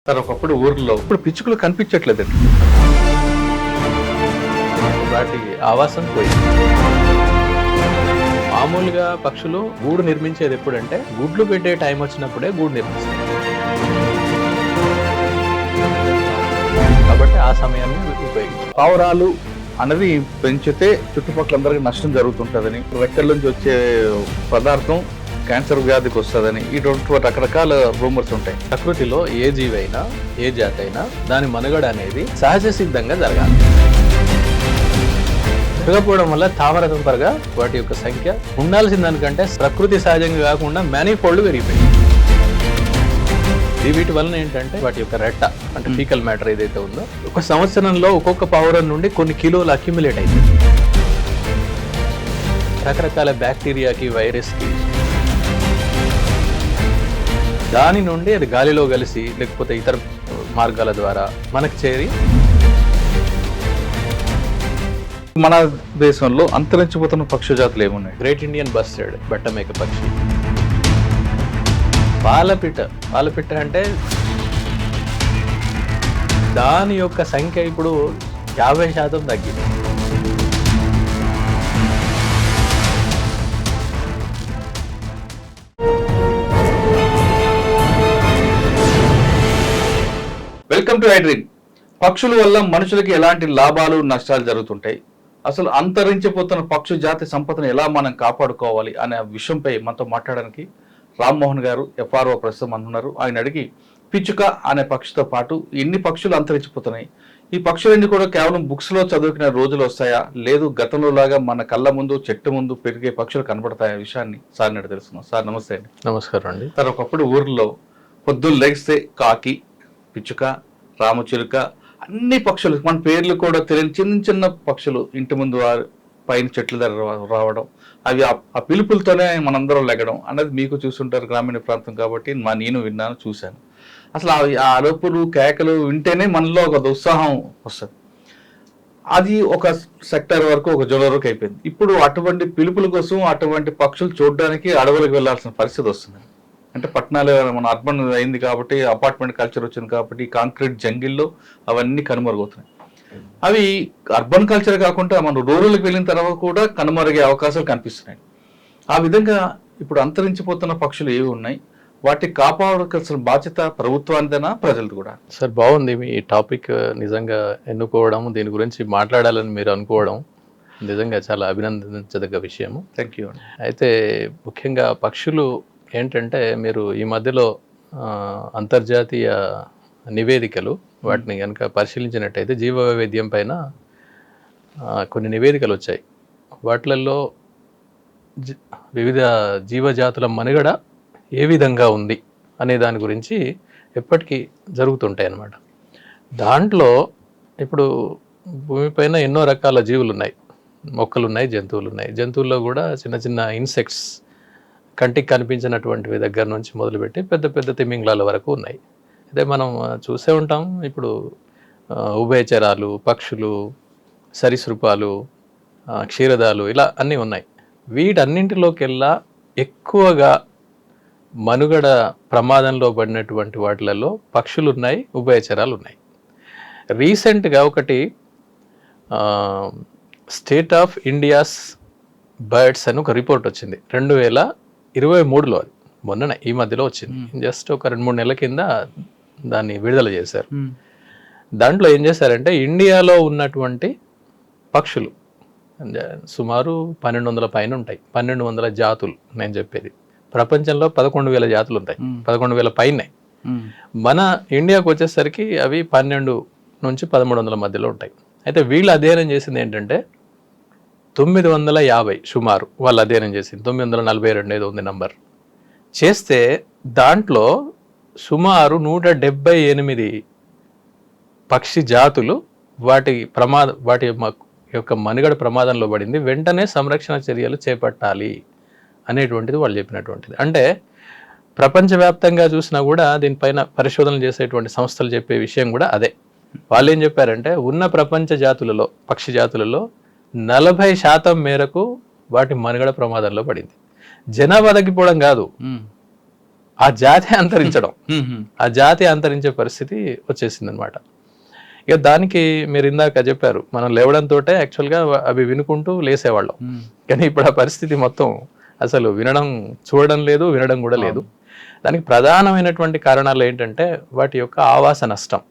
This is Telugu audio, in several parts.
సార్ ఒకప్పుడు ఊర్లో ఇప్పుడు పిచ్చుకలు కనిపించట్లేదండి. వాటి ఆవాసం పోయింది. మామూలుగా పక్షులు గూడు నిర్మించేది ఎప్పుడంటే గుడ్లు పెట్టే టైం వచ్చినప్పుడే గూడు నిర్మిస్తాయి. కాబట్టి ఆ సమయాన్ని ఉపయోగించాలి. పావురాలు అనేది పెంచితే చుట్టుపక్కల అందరికీ నష్టం జరుగుతుంటుందని, రెక్కల నుంచి వచ్చే పదార్థం క్యాన్సర్ వ్యాధికి వస్తుందని ఇటువంటి రకరకాల రూమర్స్ ఉంటాయి. ప్రకృతిలో ఏ జీవైనా ఏ జాతి అయినా దాని మనుగడ అనేది సహజ సిద్ధంగా జరగాలి. జరగకపోవడం వల్ల తామర తుంపరగా వాటి యొక్క సంఖ్య ఉండాల్సిన దానికంటే ప్రకృతి సహజంగా కాకుండా మేనీఫోల్డ్ పెరిగిపోయింది. వీటి వలన ఏంటంటే వాటి యొక్క రెట్ట అంటే ఫీకల్ మ్యాటర్ ఏదైతే ఉందో ఒక సంవత్సరంలో ఒక్కొక్క పావురం నుండి కొన్ని కిలోలు అక్యుములేట్ అయింది. రకరకాల బ్యాక్టీరియాకి వైరస్కి దాని నుండి అది గాలిలో కలిసి లేకపోతే ఇతర మార్గాల ద్వారా మనకు చేరి మన దేశంలో అంతరించిపోతున్న పక్షి జాతులు ఏమున్నాయి? గ్రేట్ ఇండియన్ బస్టర్డ్ బట్టమేక పక్షి, పాలపిట్ట అంటే దాని యొక్క సంఖ్య ఇప్పుడు 50% తగ్గింది. Welcome to iDream. పక్షుల వల్ల మనుషులకి ఎలాంటి లాభాలు నష్టాలు జరుగుతుంటాయి, అసలు అంతరించిపోతున్న పక్షి జాతి సంపదను ఎలా మనం కాపాడుకోవాలి అనే విషయంపై మనతో మాట్లాడడానికి రామ్మోహన్ గారు FRO ప్రస్తుతం అంటున్నారు. ఆయన అడిగి పిచ్చుక అనే పక్షితో పాటు ఎన్ని పక్షులు అంతరించిపోతున్నాయి, ఈ పక్షులన్నీ కూడా కేవలం బుక్స్లో చదువుకునే రోజులు వస్తాయా, లేదు గతంలో లాగా మన కళ్ళ ముందు చెట్టు ముందు పెరిగే పక్షులు కనబడతాయా విషయాన్ని సార్ నాడు తెలుసుకున్నాం. సార్ నమస్తే అండి. నమస్కారం అండి. సార్ ఒకప్పుడు ఊర్లో పొద్దున్న లేస్తే కాకి, పిచ్చుక, రామచిలుక అన్ని పక్షులు మన పేర్లు కూడా తెలియని చిన్న చిన్న పక్షులు ఇంటి ముందు పైన చెట్ల దగ్గర రావడం, అవి ఆ పిలుపులతోనే మనందరం లెగడం అన్నది మీకు చూస్తుంటారు, గ్రామీణ ప్రాంతం కాబట్టి నేను విన్నాను, చూశాను. అసలు ఆ అరుపులు కేకలు వింటేనే మనలో ఒక ఉత్సాహం వస్తుంది. అది ఒక సెక్టర్ వరకు ఒక జోన్ వరకు అయిపోయింది. ఇప్పుడు అటువంటి పిలుపుల కోసం అటువంటి పక్షులు చూడడానికి అడవులకు వెళ్లాల్సిన పరిస్థితి వస్తుంది. అంటే పట్టణాలు మన అర్బన్ అయింది కాబట్టి, అపార్ట్మెంట్ కల్చర్ వచ్చింది కాబట్టి కాంక్రీట్ జంగిల్లో అవన్నీ కనుమరుగవుతున్నాయి. అవి అర్బన్ కల్చర్ కాకుండా మనం రూరల్కి వెళ్ళిన తర్వాత కూడా కనుమరుగే అవకాశాలు కనిపిస్తున్నాయి. ఆ విధంగా ఇప్పుడు అంతరించిపోతున్న పక్షులు ఏవి ఉన్నాయి, వాటిని కాపాడాల్సిన బాధ్యత ప్రభుత్వానిదేనా ప్రజలది కూడా? సార్ బాగుంది మీ టాపిక్. నిజంగా ఎన్నుకోవడం, దీని గురించి మాట్లాడాలని మీరు అనుకోవడం నిజంగా చాలా అభినందించదగ్గ విషయము. Thank you. అయితే ముఖ్యంగా పక్షులు ఏంటంటే మీరు ఈ మధ్యలో అంతర్జాతీయ నివేదికలు వాటిని కనుక పరిశీలించినట్టయితే జీవ వైవిధ్యం పైన కొన్ని నివేదికలు వచ్చాయి. వాటిలలో వివిధ జీవజాతుల మనుగడ ఏ విధంగా ఉంది అనే దాని గురించి ఎప్పటికీ జరుగుతుంటాయి అన్నమాట. దాంట్లో ఇప్పుడు భూమిపైన ఎన్నో రకాల జీవులు ఉన్నాయి, మొక్కలు ఉన్నాయి, జంతువులు ఉన్నాయి. జంతువుల్లో కూడా చిన్న చిన్న ఇన్సెక్ట్స్, కంటికి కనిపించినటువంటి దగ్గర నుంచి మొదలుపెట్టి పెద్ద పెద్ద తిమింగలాల వరకు ఉన్నాయి. అయితే మనం చూసే ఉంటాం ఇప్పుడు ఉభయచరాలు, పక్షులు, సరీసృపాలు, క్షీరదాలు ఇలా అన్నీ ఉన్నాయి. వీటన్నింటిలోకెల్లా ఎక్కువగా మనుగడ ప్రమాదంలో పడినటువంటి వాటిలలో పక్షులు ఉన్నాయి, ఉభయచరాలు ఉన్నాయి. రీసెంట్గా ఒకటి స్టేట్ ఆఫ్ ఇండియాస్ బర్డ్స్ అని ఒక రిపోర్ట్ వచ్చింది 2023లో. అది మొన్ననే ఈ మధ్యలో వచ్చింది, జస్ట్ ఒక 2-3 నెలల కింద దాన్ని విడుదల చేశారు. దాంట్లో ఏం చేశారంటే ఇండియాలో ఉన్నటువంటి పక్షులు సుమారు 1200 పైన ఉంటాయి. 1200 జాతులు నేను చెప్పేది. ప్రపంచంలో 11,000 జాతులు ఉంటాయి, 11,000 పైనే. మన ఇండియాకు వచ్చేసరికి అవి 12 నుంచి 1300 మధ్యలో ఉంటాయి. అయితే వీళ్ళు అధ్యయనం చేసింది ఏంటంటే 950 సుమారు వాళ్ళు అధ్యయనం చేసింది. 942 ఏదో ఉంది నంబర్ చేస్తే దాంట్లో సుమారు 178 పక్షి జాతులు వాటి యొక్క మనుగడ ప్రమాదంలో పడింది. వెంటనే సంరక్షణ చర్యలు చేపట్టాలి అనేటువంటిది వాళ్ళు చెప్పినటువంటిది. అంటే ప్రపంచవ్యాప్తంగా చూసినా కూడా దీనిపైన పరిశోధనలు చేసేటువంటి సంస్థలు చెప్పే విషయం కూడా అదే. వాళ్ళు ఏం చెప్పారంటే ఉన్న ప్రపంచ జాతులలో, పక్షి జాతులలో 40% మేరకు వాటి మనుగడ ప్రమాదంలో పడింది. జనాభా తగ్గిపోవడం కాదు, ఆ జాతి అంతరించడం, ఆ జాతి అంతరించే పరిస్థితి వచ్చేసింది అనమాట. ఇక దానికి మీరు ఇందాక చెప్పారు, మనం లేవడంతో యాక్చువల్గా అవి వినుకుంటూ లేసేవాళ్ళం. కానీ ఇప్పుడు ఆ పరిస్థితి మొత్తం అసలు వినడం, చూడడం లేదు, వినడం కూడా లేదు. దానికి ప్రధానమైనటువంటి కారణాలు ఏంటంటే వాటి యొక్క ఆవాస నష్టం.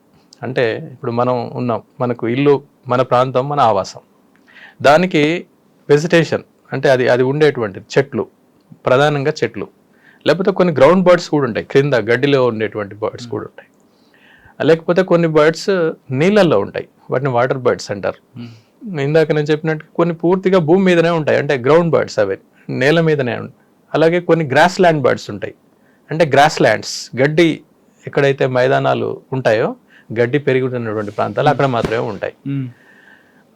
అంటే ఇప్పుడు మనం ఉన్నాం, మనకు ఇల్లు, మన ప్రాంతం, మన ఆవాసం. దానికి వెజిటేషన్ అంటే అది ఉండేటువంటి చెట్లు, ప్రధానంగా చెట్లు, లేకపోతే కొన్ని గ్రౌండ్ బర్డ్స్ కూడా ఉంటాయి, క్రింద గడ్డిలో ఉండేటువంటి బర్డ్స్ కూడా ఉంటాయి. లేకపోతే కొన్ని బర్డ్స్ నీళ్ళల్లో ఉంటాయి, వాటిని వాటర్ బర్డ్స్ అంటారు. ఇందాక నేను చెప్పినట్టు కొన్ని పూర్తిగా భూమి మీదనే ఉంటాయి, అంటే గ్రౌండ్ బర్డ్స్, అవి నేల మీదనే ఉంటాయి. అలాగే కొన్ని గ్రాస్ ల్యాండ్ బర్డ్స్ ఉంటాయి, అంటే గ్రాస్ ల్యాండ్స్, గడ్డి ఎక్కడైతే మైదానాలు ఉంటాయో, గడ్డి పెరుగుతున్నటువంటి ప్రాంతాలు అక్కడ మాత్రమే ఉంటాయి.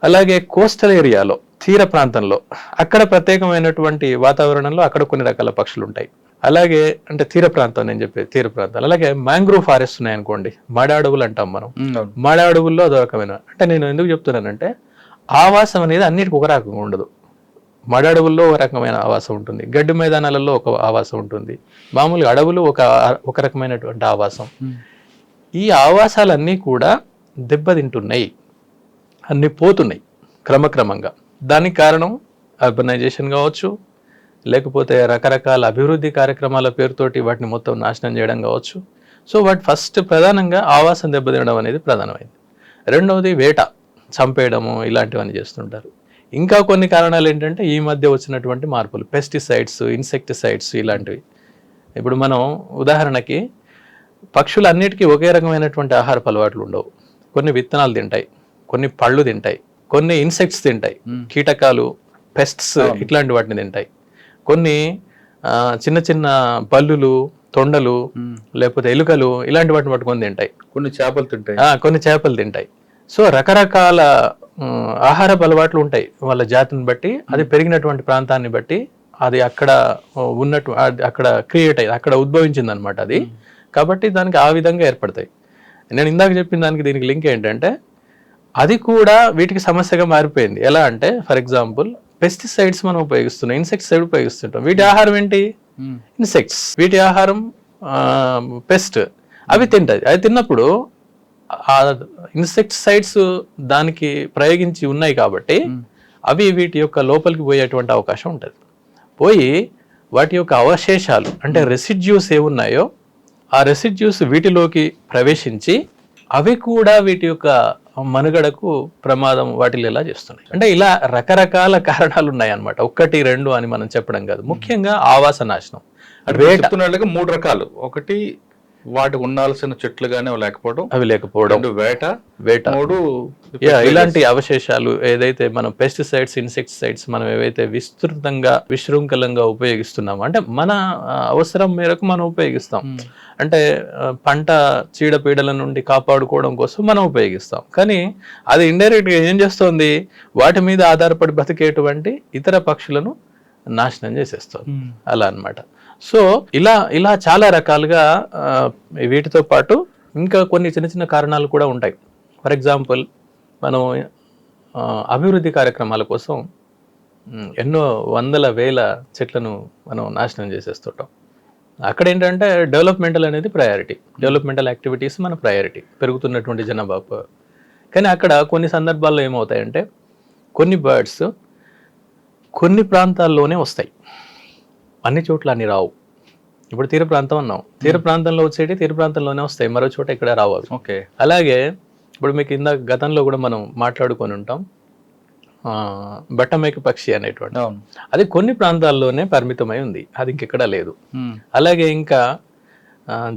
అలాగే కోస్టల్ ఏరియాలో, తీర ప్రాంతంలో, అక్కడ ప్రత్యేకమైనటువంటి వాతావరణంలో అక్కడ కొన్ని రకాల పక్షులు ఉంటాయి. అలాగే అంటే తీర ప్రాంతం, నేను చెప్పేది తీర ప్రాంతాలు. అలాగే మ్యాంగ్రోవ్ ఫారెస్ట్ ఉన్నాయనుకోండి, మాడ అడవులు అంటాం మనం. మాడ అడవుల్లో అదో రకమైన, అంటే నేను ఎందుకు చెప్తున్నానంటే ఆవాసం అనేది అన్నిటికీ ఒక రకంగా ఉండదు. మడ అడవుల్లో ఒక రకమైన ఆవాసం ఉంటుంది, గడ్డి మైదానాలలో ఒక ఆవాసం ఉంటుంది, మామూలుగా అడవులు ఒక రకమైనటువంటి ఆవాసం. ఈ ఆవాసాలన్నీ కూడా దెబ్బతింటున్నాయి, అన్నీ పోతున్నాయి క్రమక్రమంగా. దానికి కారణం అర్బనైజేషన్ కావచ్చు, లేకపోతే రకరకాల అభివృద్ధి కార్యక్రమాల పేరుతోటి వాటిని మొత్తం నాశనం చేయడం కావచ్చు. సో వాటి ఫస్ట్ ప్రధానంగా ఆవాసం దెబ్బతినడం అనేది ప్రధానమైంది. రెండవది వేట, చంపేయడము, ఇలాంటివన్నీ చేస్తుంటారు. ఇంకా కొన్ని కారణాలు ఏంటంటే ఈ మధ్య వచ్చినటువంటి మార్పులు, పెస్టిసైడ్స్, ఇన్సెక్టిసైడ్స్ ఇలాంటివి. ఇప్పుడు మనం ఉదాహరణకి పక్షులన్నిటికీ ఒకే రకమైనటువంటి ఆహారపు అలవాట్లు ఉండవు. కొన్ని విత్తనాలు తింటాయి, కొన్ని పళ్ళు తింటాయి, కొన్ని ఇన్సెక్ట్స్ తింటాయి, కీటకాలు, పెస్ట్స్ ఇట్లాంటి వాటిని తింటాయి. కొన్ని చిన్న చిన్న బల్లులు, తొండలు, లేకపోతే ఎలుకలు ఇలాంటి వాటిని పట్టుకొని తింటాయి. కొన్ని చేపలు తింటాయి. సో రకరకాల ఆహారపు అలవాట్లు ఉంటాయి వాళ్ళ జాతిని బట్టి, అది పెరిగినటువంటి ప్రాంతాన్ని బట్టి, అది అక్కడ ఉన్నట్టు అక్కడ క్రియేట్ అయ్యి అక్కడ ఉద్భవించింది అనమాట అది. కాబట్టి దానికి ఆ విధంగా ఏర్పడతాయి. నేను ఇందాక చెప్పిన దానికి దీనికి లింక్ ఏంటంటే అది కూడా వీటికి సమస్యగా మారిపోయింది. ఎలా అంటే ఫర్ ఎగ్జాంపుల్ పెస్టిసైడ్స్ మనం ఉపయోగిస్తున్నాం, ఇన్సెక్టిసైడ్ ఉపయోగిస్తుంటాం. వీటి ఆహారం ఏంటి? ఇన్సెక్ట్స్. వీటి ఆహారం పెస్ట్. అవి తింటాయి. అవి తిన్నప్పుడు ఆ ఇన్సెక్టిసైడ్స్ దానికి ప్రయోగించి ఉన్నాయి కాబట్టి అవి వీటి యొక్క లోపలికి పోయేటువంటి అవకాశం ఉంటుంది. పోయి వాటి యొక్క అవశేషాలు అంటే రెసిడ్యూస్ ఏమున్నాయో ఆ రెసిడ్యూస్ వీటిలోకి ప్రవేశించి అవి కూడా వీటి యొక్క మనుగడకు ప్రమాదం వాటిల్లేలా చేస్తున్నాయి. అంటే ఇలా రకరకాల కారణాలు ఉన్నాయి అన్నమాట. 1, 2 అని మనం చెప్పడం కాదు. ముఖ్యంగా ఆవాస నాశనం. చెప్తున్నట్లుగా 3 రకాలు. ఒకటి వాటికి ఉండాల్సిన చెట్లు గానీ అవి లేకపోవడం, వేట, ఇలాంటి అవశేషాలు ఏదైతే మనం పెస్టిసైడ్స్, ఇన్సెక్టిసైడ్స్ మనం ఏవైతే విస్తృతంగా విశృంఖలంగా ఉపయోగిస్తున్నామో, అంటే మన అవసరం మేరకు మనం ఉపయోగిస్తాం. అంటే పంట చీడపీడల నుండి కాపాడుకోవడం కోసం మనం ఉపయోగిస్తాం. కానీ అది ఇండైరెక్ట్ గా ఏం చేస్తుంది, వాటి మీద ఆధారపడి బతికేటువంటి ఇతర పక్షులను నాశనం చేసేస్తుంది. అలా అన్నమాట. సో ఇలా చాలా రకాలుగా వీటితో పాటు ఇంకా కొన్ని చిన్న చిన్న కారణాలు కూడా ఉంటాయి. ఫర్ ఎగ్జాంపుల్ మనం అభివృద్ధి కార్యక్రమాల కోసం ఎన్నో వందల వేల చెట్లను మనం నాశనం చేసేస్తుంటాం. అక్కడ ఏంటంటే డెవలప్మెంటల్ అనేది ప్రయారిటీ, డెవలప్మెంటల్ యాక్టివిటీస్ మన ప్రయారిటీ, పెరుగుతున్నటువంటి జనాభా. కానీ అక్కడ కొన్ని సందర్భాల్లో ఏమవుతాయంటే కొన్ని బర్డ్స్ కొన్ని ప్రాంతాల్లోనే వస్తాయి, అన్ని చోట్ల అన్ని రావు. ఇప్పుడు తీర ప్రాంతం అన్నాం, తీర ప్రాంతంలో వచ్చేటి తీర ప్రాంతంలోనే వస్తాయి, మరో చోట ఇక్కడ రావు అవి. ఓకే. అలాగే ఇప్పుడు మీకు ఇందాక గతంలో కూడా మనం మాట్లాడుకొని ఉంటాం బట్టమేక పక్షి అనేటువంటి, అది కొన్ని ప్రాంతాల్లోనే పరిమితమై ఉంది, అది ఇంకెక్కడా లేదు. అలాగే ఇంకా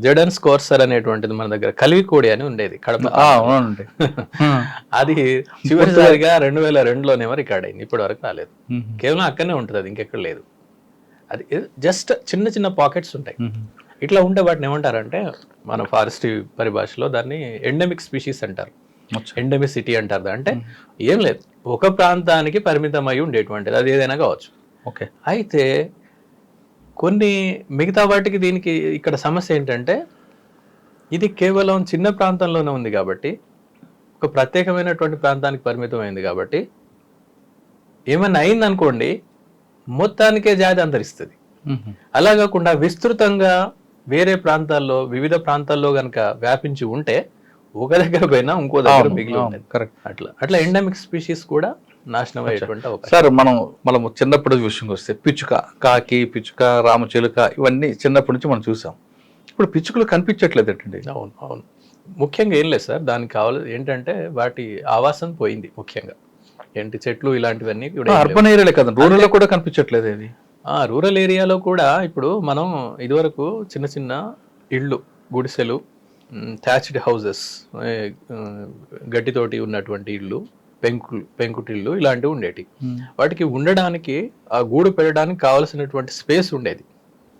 జడన్ స్కోర్సర్ అనేటువంటిది మన దగ్గర కలివికోడి అని ఉండేది కడప. అది చివరిసారిగా 2002లోనేమో రికార్డ్ అయింది, ఇప్పటి వరకు రాలేదు. కేవలం అక్కడనే ఉంటుంది, అది ఇంకెక్కడ లేదు. అది జస్ట్ చిన్న చిన్న పాకెట్స్ ఉంటాయి. ఇట్లా ఉంటే వాటిని ఏమంటారంటే మన ఫారెస్ట్రీ పరిభాషలో దాన్ని ఎండమిక్ స్పీషీస్ అంటారు, ఎండమిసిటీ అంటారు. అంటే ఏం లేదు, ఒక ప్రాంతానికి పరిమితమై ఉండేటువంటిది, అది ఏదైనా కావచ్చు. ఓకే. అయితే కొన్ని మిగతా వాటికి దీనికి ఇక్కడ సమస్య ఏంటంటే ఇది కేవలం చిన్న ప్రాంతంలోనే ఉంది కాబట్టి, ఒక ప్రత్యేకమైనటువంటి ప్రాంతానికి పరిమితమైంది కాబట్టి ఏమన్నా అయిందనుకోండి మొత్తానికే జాతి అంతరిస్తుంది. అలా కాకుండా విస్తృతంగా వేరే ప్రాంతాల్లో వివిధ ప్రాంతాల్లో కనుక వ్యాపించి ఉంటే ఒక దగ్గర పోయినా ఇంకో దగ్గర మిగిలి ఉండేది. కరెక్ట్. అట్లా ఎండమిక్ స్పీషీస్ కూడా నాశనం అయ్యేటువంటి అవకాశం. సార్ మనం చిన్నప్పటి విషయంకి వస్తే పిచ్చుక, కాకి, పిచ్చుక, రామచిలుక ఇవన్నీ చిన్నప్పటి నుంచి మనం చూసాం. ఇప్పుడు పిచ్చుకలు కనిపించట్లేదు ఏంటండి? అవును అవును. ముఖ్యంగా ఏం లేదు సార్, దానికి కావాలి ఏంటంటే వాటి ఆవాసం పోయింది. ముఖ్యంగా ఏంటి చెట్లు ఇలాంటివన్నీ కూడా అర్బన్ ఏరియాలే కదా, రూరల్ లో కూడా కనిపించట్లేదు ఇది. రూరల్ ఏరియాలో కూడా ఇప్పుడు మనం ఇదివరకు చిన్న చిన్న ఇళ్ళు, గుడిసెలు, థ్యాచ్డ్ హౌసెస్, గడ్డితోటి ఉన్నటువంటి ఇళ్ళు, పెంకుటిళ్ళు ఇలాంటివి ఉండేవి. వాటికి ఉండడానికి, ఆ గూడు పెట్టడానికి కావాల్సినటువంటి స్పేస్ ఉండేది.